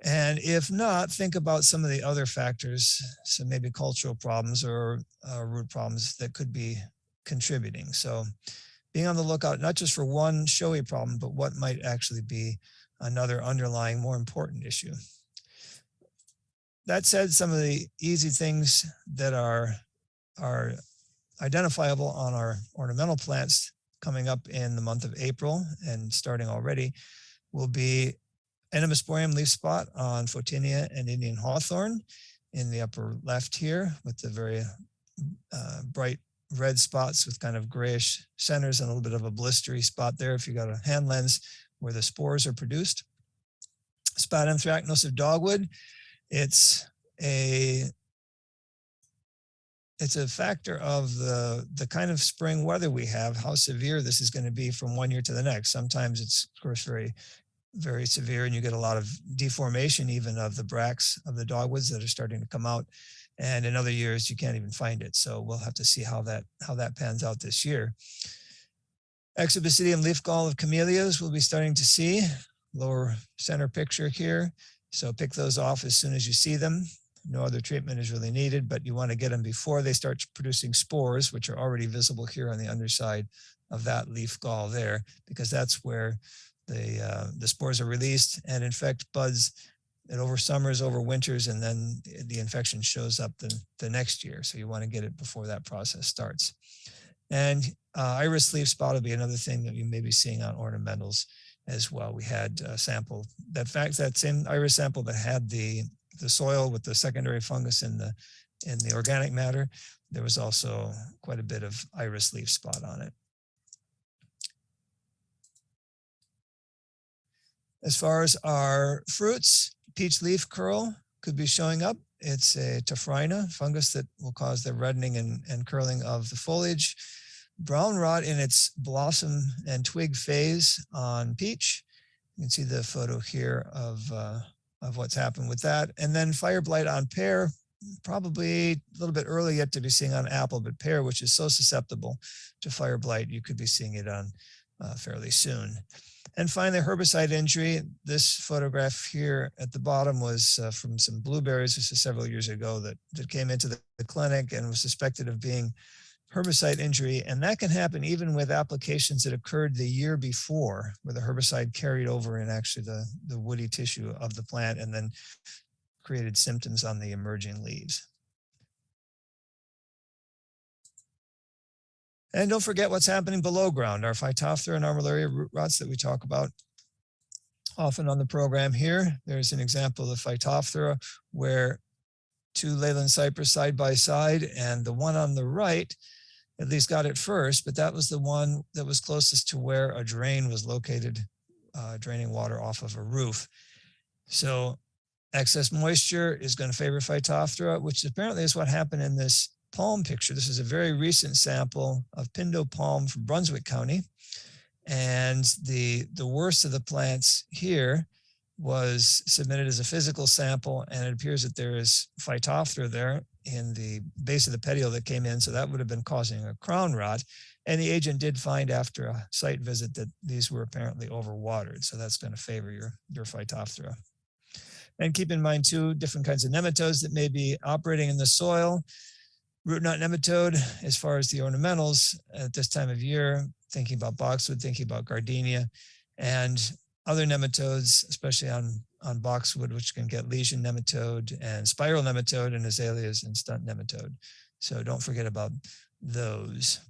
And if not, think about some of the other factors, so maybe cultural problems or root problems that could be contributing. So being on the lookout, not just for one showy problem, but what might actually be another underlying more important issue. That said, some of the easy things that are identifiable on our ornamental plants coming up in the month of April and starting already will be Entomosporium leaf spot on Fonteno and Indian hawthorn in the upper left here, with the very bright red spots with kind of grayish centers and a little bit of a blistery spot there if you got a hand lens where the spores are produced. Spot anthracnose of dogwood, it's a factor of the kind of spring weather we have, how severe this is going to be from one year to the next. Sometimes it's, of course, very, very severe, and you get a lot of deformation even of the bracts of the dogwoods that are starting to come out. And in other years, you can't even find it. So we'll have to see how that pans out this year. Exobasidium leaf gall of camellias we'll be starting to see. Lower center picture here. So pick those off as soon as you see them. No other treatment is really needed, but you want to get them before they start producing spores, which are already visible here on the underside of that leaf gall there, because that's where the spores are released and infect buds. It over summers, over winters, and then the infection shows up the next year. So you want to get it before that process starts. And iris leaf spot will be another thing that you may be seeing on ornamentals as well. We had a sample, that same iris sample that had the soil with the secondary fungus in the organic matter. There was also quite a bit of iris leaf spot on it. As far as our fruits, peach leaf curl could be showing up. It's a Tophrina fungus that will cause the reddening and curling of the foliage. Brown rot in its blossom and twig phase on peach. You can see the photo here of what's happened with that. And then fire blight on pear, probably a little bit early yet to be seeing on apple, but pear, which is so susceptible to fire blight, you could be seeing it on fairly soon. And finally, herbicide injury. This photograph here at the bottom was from some blueberries. This is several years ago that came into the clinic and was suspected of being herbicide injury. And that can happen even with applications that occurred the year before, where the herbicide carried over in actually the woody tissue of the plant and then created symptoms on the emerging leaves. And don't forget what's happening below ground, our Phytophthora and Armillaria root rots that we talk about often on the program here. There's an example of Phytophthora where two Leyland cypress side by side, and the one on the right at least got it first, but that was the one that was closest to where a drain was located, draining water off of a roof. So excess moisture is going to favor Phytophthora, which apparently is what happened in this palm picture. This is a very recent sample of Pindo palm from Brunswick County. And the worst of the plants here was submitted as a physical sample, and it appears that there is Phytophthora there in the base of the petiole that came in. So that would have been causing a crown rot. And the agent did find after a site visit that these were apparently overwatered. So that's going to favor your Phytophthora. And keep in mind too, different kinds of nematodes that may be operating in the soil. Root knot nematode, as far as the ornamentals at this time of year, thinking about boxwood, thinking about gardenia, and other nematodes, especially on boxwood, which can get lesion nematode and spiral nematode and azaleas and stunt nematode. So don't forget about those.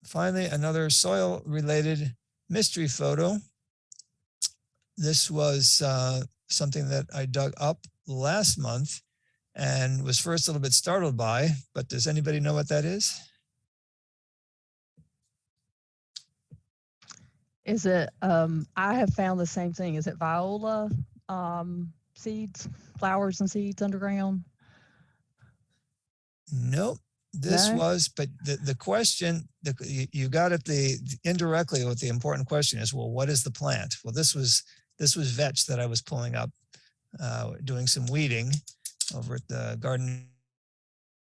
Finally, another soil-related mystery photo. This was something that I dug up last month and was first a little bit startled by, but does anybody know what that is? Is it, I have found the same thing. Is it viola seeds, flowers and seeds underground? Nope. This No? was, but the question, you got it indirectly what the important question is, well, what is the plant? Well, this was vetch that I was pulling up, doing some weeding over at the garden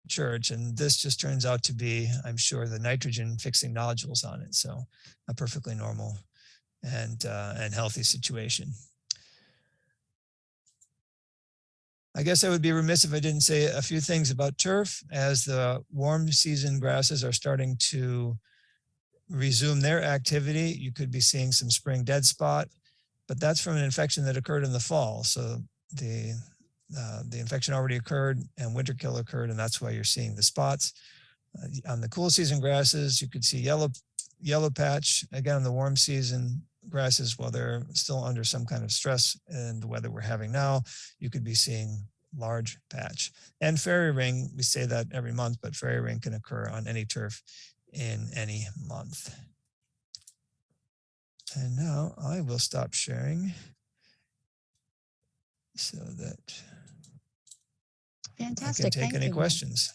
church, and this just turns out to be, I'm sure, the nitrogen fixing nodules on it. So a perfectly normal and healthy situation. I guess I would be remiss if I didn't say a few things about turf, as the warm season grasses are starting to resume their activity. You could be seeing some spring dead spot, but that's from an infection that occurred in the fall. So the infection already occurred and winter kill occurred, and that's why you're seeing the spots. On the cool season grasses, you could see yellow patch. Again, on the warm season grasses, while they're still under some kind of stress in the weather we're having now, you could be seeing large patch. And fairy ring, we say that every month, but fairy ring can occur on any turf in any month. And now I will stop sharing so that Fantastic. I can take Thank any you, questions.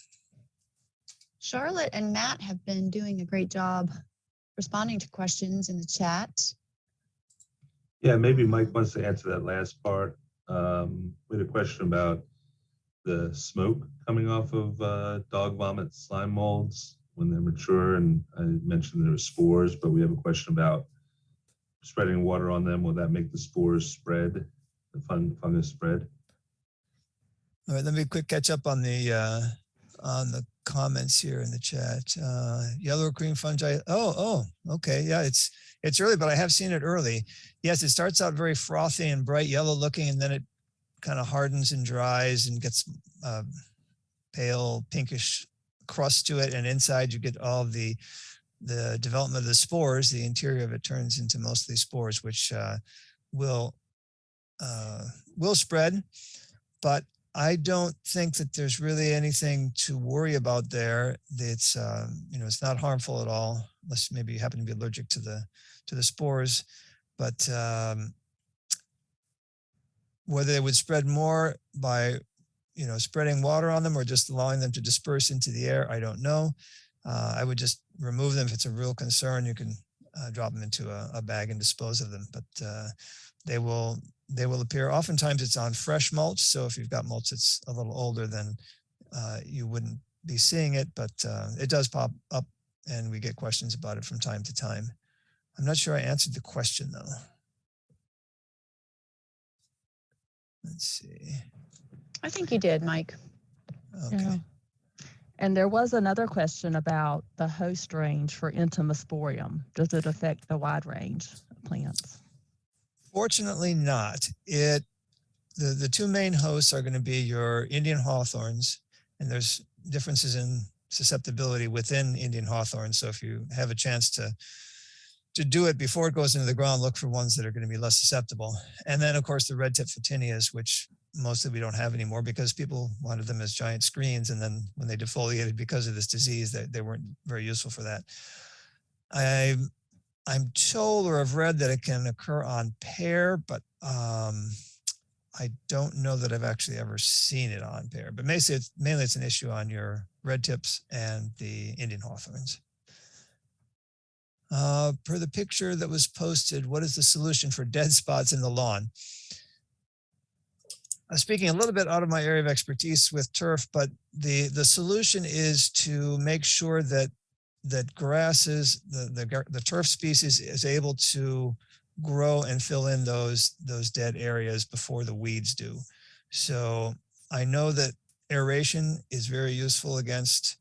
Charlotte and Matt have been doing a great job responding to questions in the chat. Yeah, maybe Mike wants to answer that last part. We had a question about the smoke coming off of dog vomit slime molds when they're mature, and I mentioned there were spores, but we have a question about spreading water on them. Will that make the spores spread, the fungus spread? All right, let me quick catch up on the comments here in the chat. Yellow or green fungi. Oh, okay. Yeah, it's early, but I have seen it early. Yes, it starts out very frothy and bright yellow looking, and then it kind of hardens and dries and gets pale pinkish crust to it. And inside you get all the development of the spores. The interior of it turns into mostly spores, which will spread, but I don't think that there's really anything to worry about there. It's it's not harmful at all, unless maybe you happen to be allergic to the spores. But whether they would spread more by spreading water on them or just allowing them to disperse into the air, I don't know. I would just remove them if it's a real concern. You can drop them into a bag and dispose of them, but they will appear. Oftentimes it's on fresh mulch, so if you've got mulch that's a little older, then you wouldn't be seeing it, but it does pop up, and we get questions about it from time to time. I'm not sure I answered the question though. Let's see. I think you did, Mike. Okay. Yeah. And there was another question about the host range for Entomosporium. Does it affect the wide range of plants? Fortunately not. The two main hosts are going to be your Indian hawthorns, and there's differences in susceptibility within Indian hawthorn. So if you have a chance to do it before it goes into the ground, look for ones that are going to be less susceptible. And then of course the red tip photinias, which mostly we don't have anymore because people wanted them as giant screens. And then when they defoliated because of this disease, they weren't very useful for that. I'm told or have read that it can occur on pear, but I don't know that I've actually ever seen it on pear. But mainly it's an issue on your red tips and the Indian hawthorns. Per the picture that was posted, what is the solution for dead spots in the lawn? Speaking a little bit out of my area of expertise with turf, but the solution is to make sure that grasses, the turf species is able to grow and fill in those dead areas before the weeds do. So I know that aeration is very useful against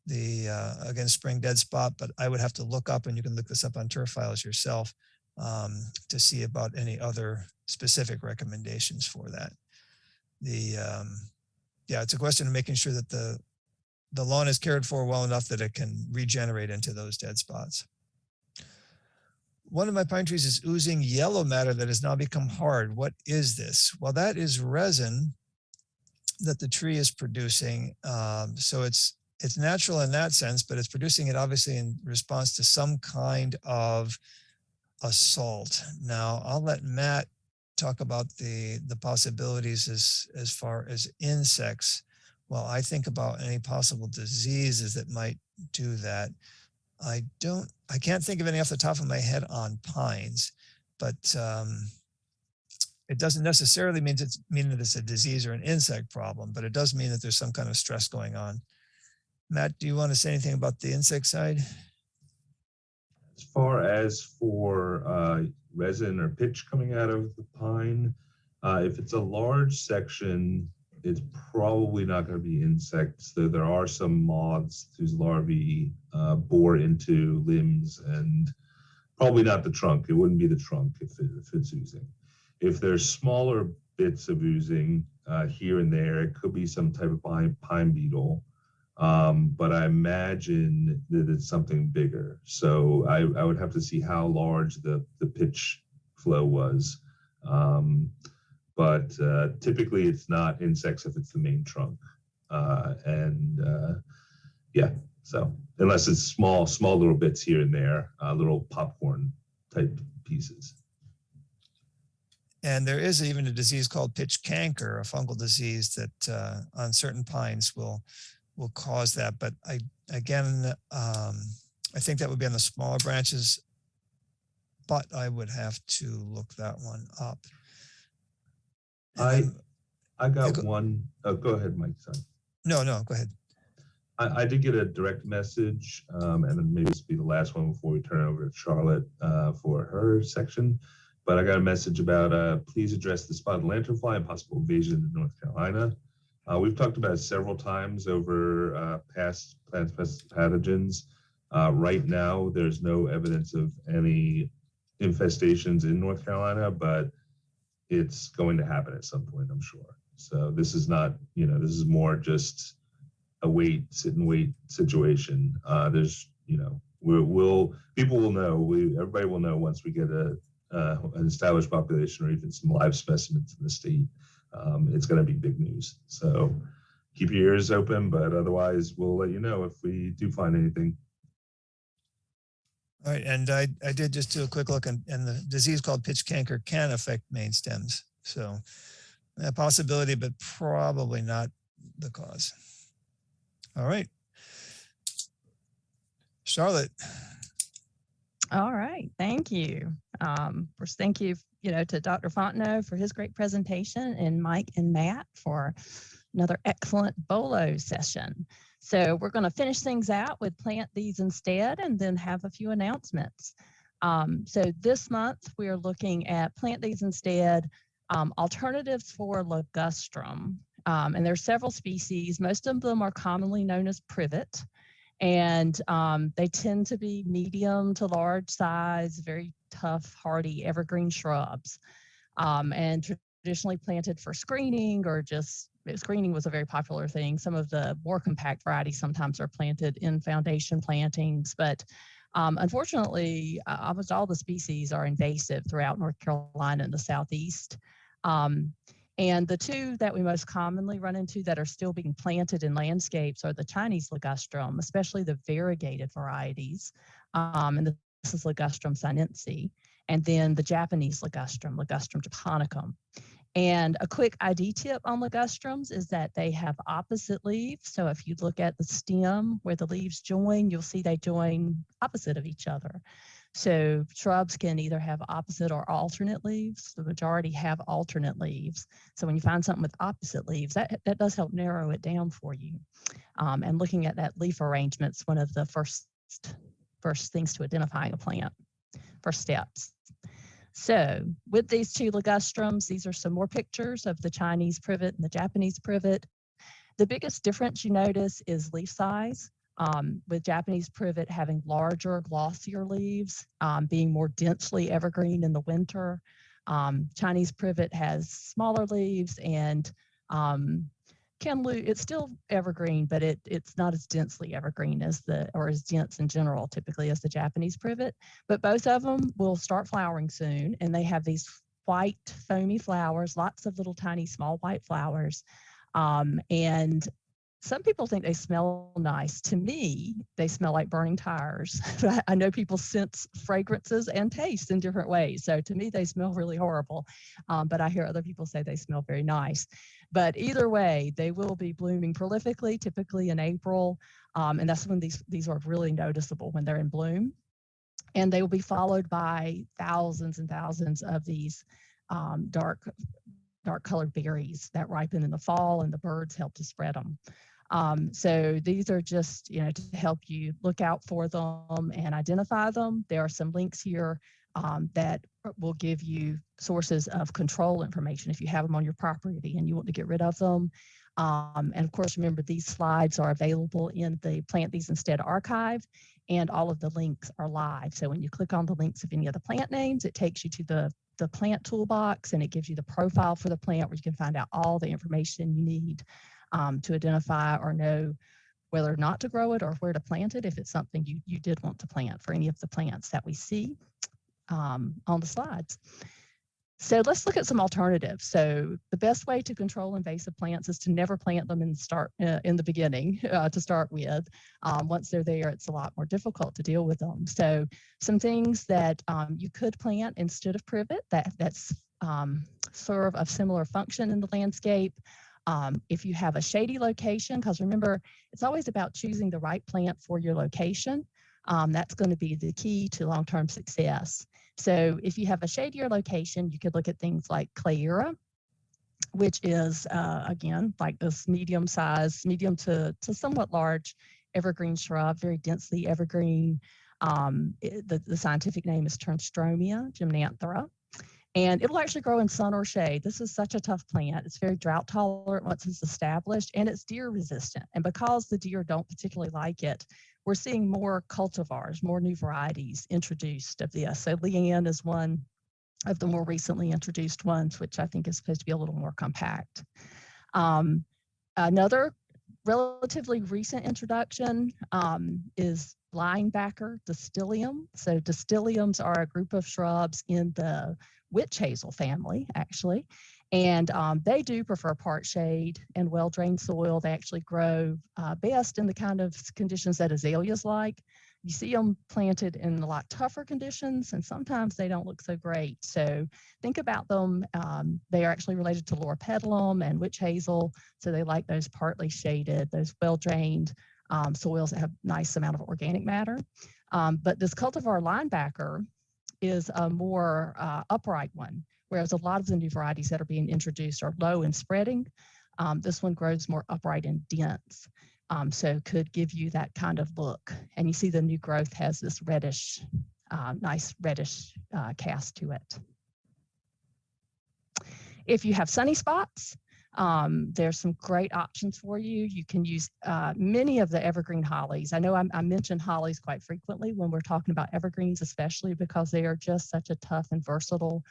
against spring dead spot, but I would have to look up, and you can look this up on turf files yourself to see about any other specific recommendations for that. Yeah, it's a question of making sure that the lawn is cared for well enough that it can regenerate into those dead spots. One of my pine trees is oozing yellow matter that has now become hard. What is this? Well, that is resin that the tree is producing. So it's natural in that sense, but it's producing it obviously in response to some kind of assault. Now, I'll let Matt talk about the possibilities as far as insects. Well, I think about any possible diseases that might do that. I can't think of any off the top of my head on pines, but it doesn't necessarily mean that it's a disease or an insect problem, but it does mean that there's some kind of stress going on. Matt, do you want to say anything about the insect side? As far as for resin or pitch coming out of the pine, if it's a large section, it's probably not going to be insects. There are some moths whose larvae bore into limbs, and probably not the trunk. It wouldn't be the trunk if it's oozing. If there's smaller bits of oozing here and there, it could be some type of pine beetle. But I imagine that it's something bigger. So I would have to see how large the pitch flow was. But typically it's not insects if it's the main trunk. Yeah, so unless it's small little bits here and there, little popcorn type pieces. And there is even a disease called pitch canker, a fungal disease that on certain pines will cause that. But I think that would be on the smaller branches, but I would have to look that one up. I got one. Oh, go ahead, Mike. Sorry. No, go ahead. I did get a direct message, and then maybe this will be the last one before we turn it over to Charlotte for her section. But I got a message about please address the spotted lanternfly and possible invasion in North Carolina. We've talked about it several times over past plants, pests, pathogens. Right now, there's no evidence of any infestations in North Carolina, but it's going to happen at some point, I'm sure. So this is not, this is more just a sit and wait situation. There's, people will know, everybody will know once we get an established population or even some live specimens in the state. It's going to be big news. So keep your ears open, but otherwise we'll let you know if we do find anything. All right, and I did just do a quick look, and the disease called pitch canker can affect main stems. So a possibility, but probably not the cause. All right. Charlotte. All right, thank you. First, thank you, to Dr. Fonteno for his great presentation, and Mike and Matt for another excellent BOLO session. So we're going to finish things out with plant these instead, and then have a few announcements. So this month we are looking at plant these instead, alternatives for ligustrum. And there are several species. Most of them are commonly known as privet, and they tend to be medium to large size, very tough, hardy evergreen shrubs, and traditionally planted for screening, or just screening was a very popular thing. Some of the more compact varieties sometimes are planted in foundation plantings, but unfortunately, almost all the species are invasive throughout North Carolina and the Southeast. And the two that we most commonly run into that are still being planted in landscapes are the Chinese ligustrum, especially the variegated varieties. And this is Ligustrum sinense, and then the Japanese ligustrum, Ligustrum japonicum. And a quick ID tip on ligustrums is that they have opposite leaves. So if you look at the stem where the leaves join, you'll see they join opposite of each other. So shrubs can either have opposite or alternate leaves. The majority have alternate leaves. So when you find something with opposite leaves, that does help narrow it down for you. And looking at that leaf arrangement is one of the first things to identifying a plant, first steps. So with these two ligustrums, these are some more pictures of the Chinese privet and the Japanese privet. The biggest difference you notice is leaf size, with Japanese privet having larger, glossier leaves, being more densely evergreen in the winter. Chinese privet has smaller leaves and it's still evergreen, but it's not as densely evergreen as as dense in general typically as the Japanese privet. But both of them will start flowering soon, and they have these white foamy flowers, lots of little tiny small white flowers. And some people think they smell nice. To me, they smell like burning tires. But I know people sense fragrances and taste in different ways. So to me, they smell really horrible. But I hear other people say they smell very nice. But either way, they will be blooming prolifically, typically in April. And that's when these are really noticeable, when they're in bloom. And they will be followed by thousands and thousands of these dark colored berries that ripen in the fall, and the birds help to spread them. So these are just, to help you look out for them and identify them. There are some links here that will give you sources of control information if you have them on your property and you want to get rid of them. And of course, remember, these slides are available in the Plant These Instead archive, and all of the links are live. So when you click on the links of any of the plant names, it takes you to the plant toolbox, and it gives you the profile for the plant where you can find out all the information you need to identify or know whether or not to grow it or where to plant it if it's something you did want to plant for any of the plants that we see on the slides. So let's look at some alternatives. So the best way to control invasive plants is to never plant them in the beginning to start with. Once they're there, it's a lot more difficult to deal with them. So some things that you could plant instead of privet that's serve a similar function in the landscape. If you have a shady location, because remember, it's always about choosing the right plant for your location. That's going to be the key to long-term success. So if you have a shadier location, you could look at things like Clayura, which is, again, like this medium to somewhat large evergreen shrub, very densely evergreen. The scientific name is Turnstromia gymnanthera. And it'll actually grow in sun or shade. This is such a tough plant. It's very drought tolerant once it's established, and it's deer resistant. And because the deer don't particularly like it, we're seeing more cultivars, more new varieties introduced of this. So Leanne is one of the more recently introduced ones, which I think is supposed to be a little more compact. Another relatively recent introduction is linebacker Distilium. So Distiliums are a group of shrubs in the witch hazel family, actually. And they do prefer part shade and well-drained soil. They actually grow best in the kind of conditions that azaleas like. You see them planted in a lot tougher conditions, and sometimes they don't look so great. So think about them. They are actually related to loropetalum and witch hazel. So they like those partly shaded, those well-drained soils that have nice amount of organic matter. But this cultivar linebacker is a more upright one, whereas a lot of the new varieties that are being introduced are low and spreading. This one grows more upright and dense. So could give you that kind of look. And you see the new growth has this reddish, nice reddish cast to it. If you have sunny spots, there's some great options for you. You can use many of the evergreen hollies. I know I mention hollies quite frequently when we're talking about evergreens, especially because they are just such a tough and versatile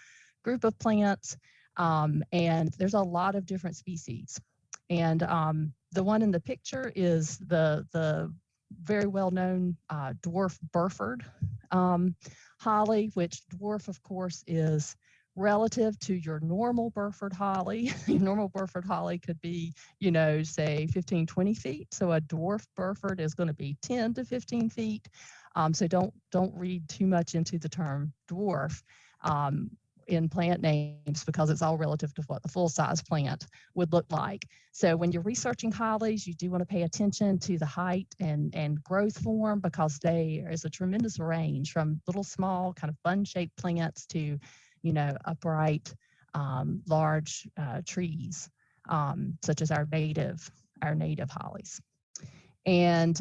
group of plants. And there's a lot of different species. And the one in the picture is the very well-known dwarf Burford holly, which dwarf, of course, is relative to your normal Burford holly. Your normal Burford holly could be, you know, say 15, 20 feet. So a dwarf Burford is going to be 10 to 15 feet. So don't read too much into the term dwarf in plant names, because it's all relative to what the full-size plant would look like. So when you're researching hollies, you do want to pay attention to the height and growth form, because there is a tremendous range from little small kind of bun-shaped plants to, you know, upright, large trees, such as our native hollies. And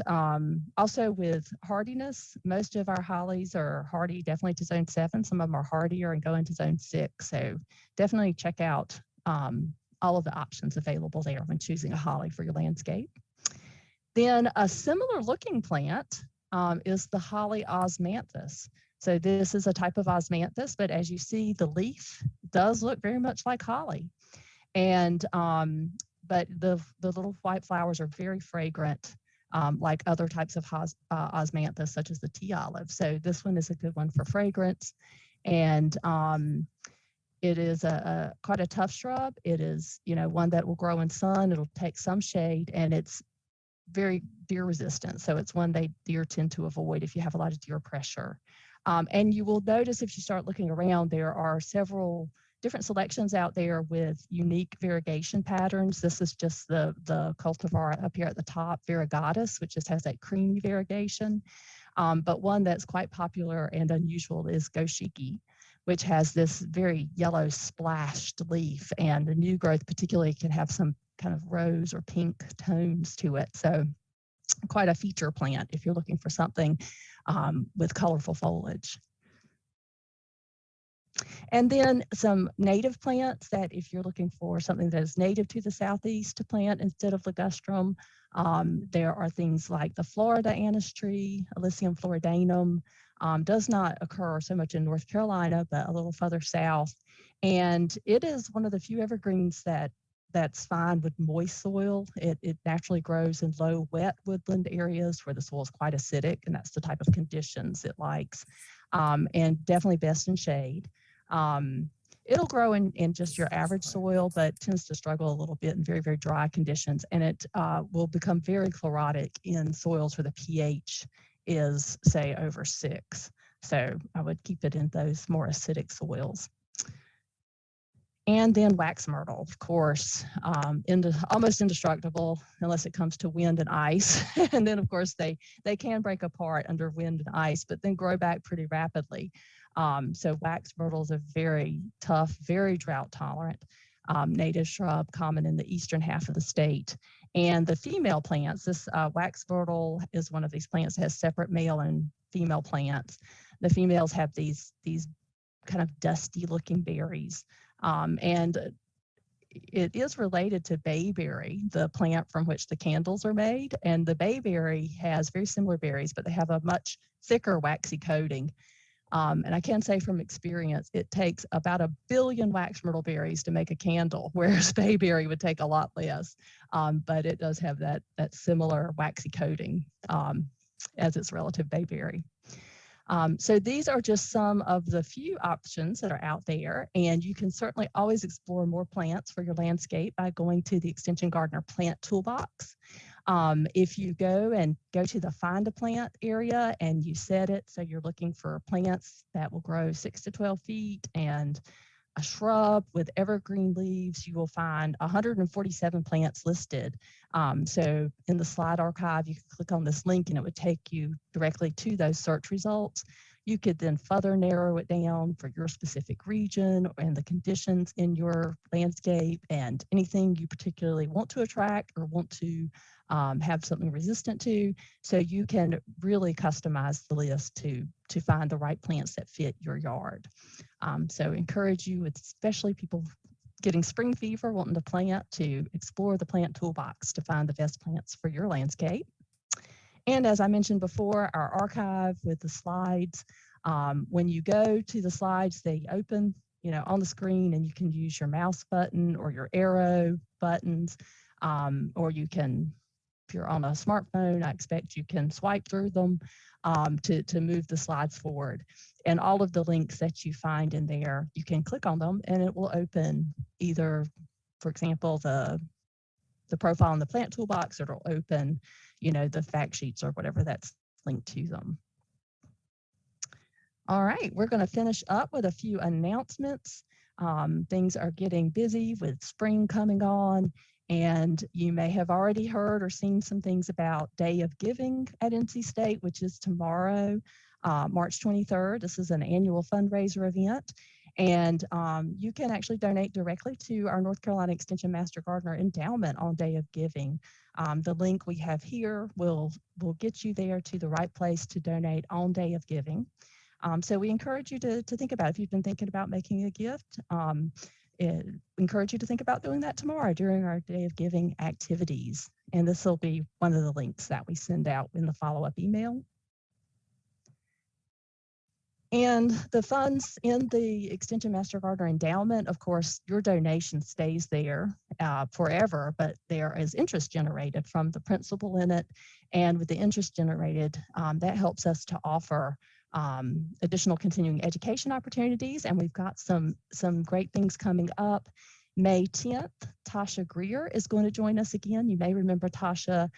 also with hardiness, most of our hollies are hardy definitely to zone 7. Some of them are hardier and go into zone 6. So definitely check out all of the options available there when choosing a holly for your landscape. Then a similar looking plant is the holly osmanthus. So this is a type of osmanthus, but as you see, the leaf does look very much like holly. And but the little white flowers are very fragrant, like other types of osmanthus, such as the tea olive. So this one is a good one for fragrance. And it is quite a tough shrub. It is, you know, one that will grow in sun. It'll take some shade, and it's very deer resistant. So it's one deer tend to avoid if you have a lot of deer pressure. And you will notice if you start looking around, there are several different selections out there with unique variegation patterns. This is just the cultivar up here at the top, variegatus, which just has that creamy variegation. But one that's quite popular and unusual is goshiki, which has this very yellow splashed leaf, and the new growth particularly can have some kind of rose or pink tones to it. So quite a feature plant if you're looking for something with colorful foliage. And then some native plants that if you're looking for something that is native to the Southeast to plant instead of ligustrum, there are things like the Florida anise tree, Alyssium floridanum, does not occur so much in North Carolina, but a little further south. And it is one of the few evergreens that's fine with moist soil. It naturally grows in low, wet woodland areas where the soil is quite acidic, and that's the type of conditions it likes, and definitely best in shade. It'll grow in just your average soil, but tends to struggle a little bit in very, very dry conditions, and it will become very chlorotic in soils where the pH is, say, over 6. So I would keep it in those more acidic soils. And then wax myrtle, of course, almost indestructible unless it comes to wind and ice. And then, of course, they can break apart under wind and ice, but then grow back pretty rapidly. So wax myrtles are very tough, very drought tolerant. native shrub common in the eastern half of the state. And the female plants, this wax myrtle is one of these plants that has separate male and female plants. The females have these kind of dusty looking berries. And it is related to bayberry, the plant from which the candles are made. And the bayberry has very similar berries, but they have a much thicker waxy coating. And I can say from experience, it takes about 1 billion wax myrtle berries to make a candle, whereas bayberry would take a lot less. But it does have that similar waxy coating as its relative bayberry. So these are just some of the few options that are out there, and you can certainly always explore more plants for your landscape by going to the Extension Gardener Plant Toolbox. If you go to the Find a Plant area and you set it so you're looking for plants that will grow 6 to 12 feet and a shrub with evergreen leaves, you will find 147 plants listed. So in the slide archive, you can click on this link and it would take you directly to those search results. You could then further narrow it down for your specific region and the conditions in your landscape and anything you particularly want to attract or want to have something resistant to. So you can really customize the list to find the right plants that fit your yard. So encourage you, especially people getting spring fever, wanting to plant, to explore the plant toolbox to find the best plants for your landscape. And as I mentioned before, our archive with the slides, when you go to the slides, they open, on the screen, and you can use your mouse button or your arrow buttons, or you can, if you're on a smartphone, I expect you can swipe through them to move the slides forward. And all of the links that you find in there, you can click on them and it will open either, for example, the profile in the plant toolbox, or it'll open, the fact sheets or whatever that's linked to them. All right, we're going to finish up with a few announcements. Things are getting busy with spring coming on, and you may have already heard or seen some things about Day of Giving at NC State, which is tomorrow, March 23rd. This is an annual fundraiser event, and you can actually donate directly to our North Carolina Extension Master Gardener Endowment on Day of Giving. The link we have here will get you there to the right place to donate on Day of Giving. So we encourage you to think about, if you've been thinking about making a gift, encourage you to think about doing that tomorrow during our Day of Giving activities. And this will be one of the links that we send out in the follow-up email. And the funds in the Extension Master Gardener Endowment, of course, your donation stays there forever, but there is interest generated from the principal in it. And with the interest generated, that helps us to offer additional continuing education opportunities. And we've got some great things coming up. May 10th, Tasha Greer is going to join us again. You may remember Tasha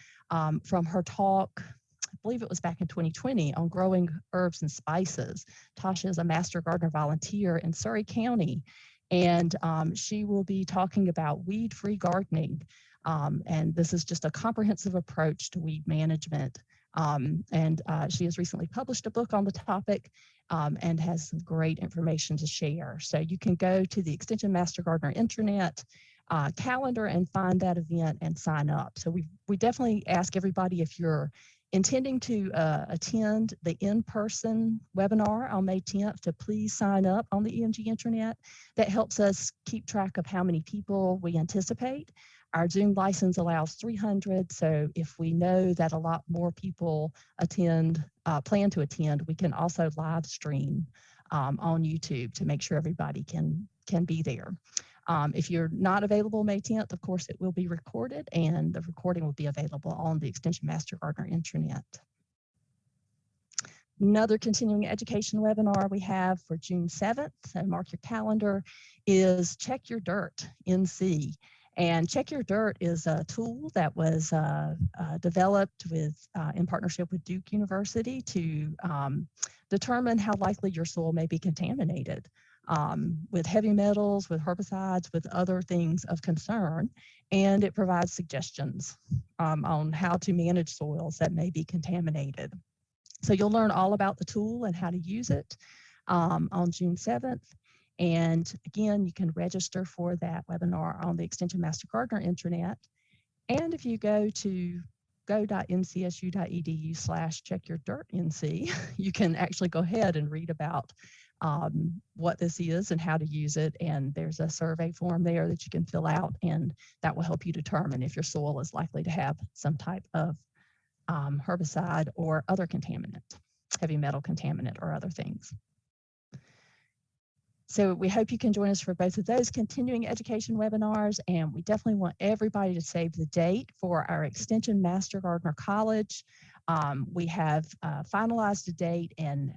from her talk, I believe it was back in 2020, on growing herbs and spices. Tasha is a Master Gardener volunteer in Surrey County, and she will be talking about weed-free gardening. And this is just a comprehensive approach to weed management. She has recently published a book on the topic and has some great information to share. So you can go to the Extension Master Gardener intranet calendar and find that event and sign up. So we definitely ask everybody, if you're intending to attend the in-person webinar on May 10th, to please sign up on the EMG intranet. That helps us keep track of how many people we anticipate. Our Zoom license allows 300, so if we know that a lot more people plan to attend, we can also live stream on YouTube to make sure everybody can be there. If you're not available May 10th, of course, it will be recorded, and the recording will be available on the Extension Master Gardener intranet. Another continuing education webinar we have for June 7th, so mark your calendar, is Check Your Dirt NC. And Check Your Dirt is a tool that was developed in partnership with Duke University to determine how likely your soil may be contaminated with heavy metals, with herbicides, with other things of concern. And it provides suggestions on how to manage soils that may be contaminated. So you'll learn all about the tool and how to use it on June 7th. And again, you can register for that webinar on the Extension Master Gardener intranet. And if you go to go.ncsu.edu/checkyourdirtnc, you can actually go ahead and read about what this is and how to use it. And there's a survey form there that you can fill out, and that will help you determine if your soil is likely to have some type of herbicide or other contaminant, heavy metal contaminant or other things. So we hope you can join us for both of those continuing education webinars, and we definitely want everybody to save the date for our Extension Master Gardener College. We have finalized a date and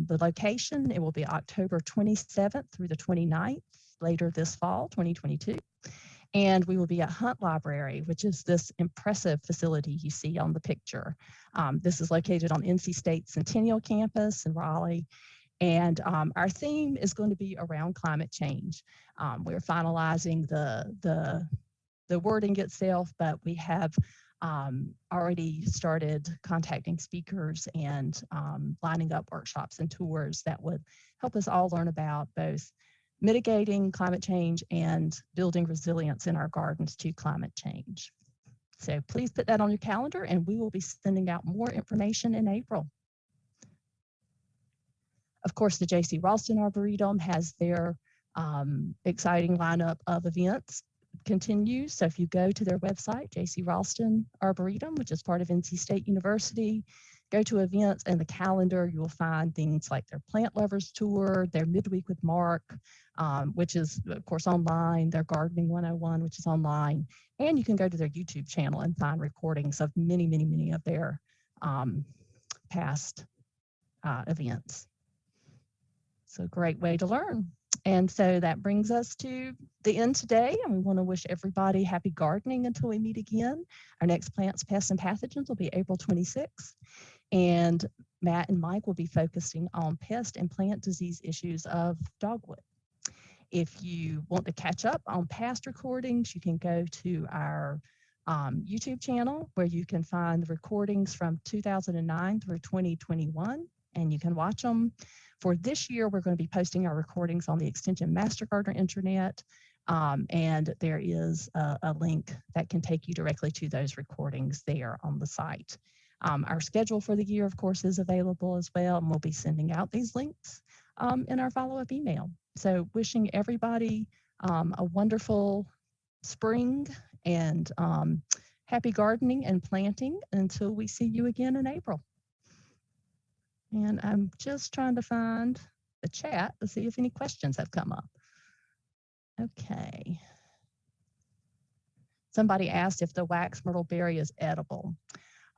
the location. It will be October 27th through the 29th, later this fall, 2022. And we will be at Hunt Library, which is this impressive facility you see on the picture. This is located on NC State Centennial Campus in Raleigh. And our theme is going to be around climate change. We're finalizing the wording itself, but we have already started contacting speakers and lining up workshops and tours that would help us all learn about both mitigating climate change and building resilience in our gardens to climate change. So please put that on your calendar, and we will be sending out more information in April. Of course, the J.C. Ralston Arboretum has their exciting lineup of events continues. So if you go to their website, J.C. Ralston Arboretum, which is part of NC State University, go to events and the calendar, you will find things like their Plant Lovers Tour, their Midweek with Mark, which is, of course, online, their Gardening 101, which is online, and you can go to their YouTube channel and find recordings of many, many, many of their past events. So great way to learn. And so that brings us to the end today. And we want to wish everybody happy gardening until we meet again. Our next Plants, Pests, and Pathogens will be April 26th. And Matt and Mike will be focusing on pest and plant disease issues of dogwood. If you want to catch up on past recordings, you can go to our YouTube channel, where you can find the recordings from 2009 through 2021, and you can watch them. For this year, we're going to be posting our recordings on the Extension Master Gardener intranet, and there is a link that can take you directly to those recordings there on the site. Our schedule for the year, of course, is available as well, and we'll be sending out these links in our follow-up email. So wishing everybody a wonderful spring and happy gardening and planting until we see you again in April. And I'm just trying to find the chat to see if any questions have come up. Okay. Somebody asked if the wax myrtle berry is edible.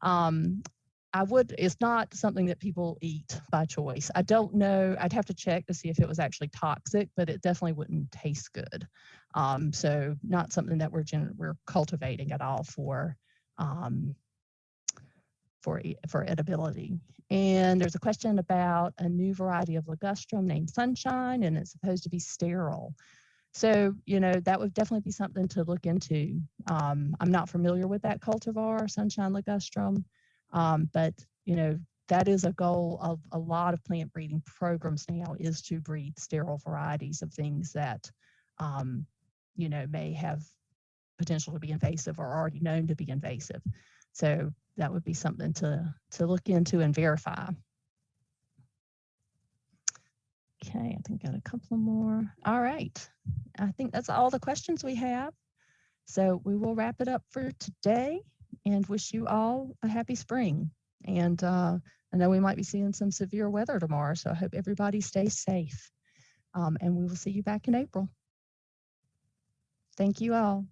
It's not something that people eat by choice. I don't know. I'd have to check to see if it was actually toxic, but it definitely wouldn't taste good. So not something that we're cultivating at all for edibility. And there's a question about a new variety of ligustrum named Sunshine, and it's supposed to be sterile. So, that would definitely be something to look into. I'm not familiar with that cultivar, Sunshine ligustrum, but, that is a goal of a lot of plant breeding programs now, is to breed sterile varieties of things that, may have potential to be invasive or already known to be invasive. So that would be something to look into and verify. Okay, I think I got a couple more. All right, I think that's all the questions we have. So we will wrap it up for today and wish you all a happy spring. And I know we might be seeing some severe weather tomorrow, so I hope everybody stays safe. And we will see you back in April. Thank you all.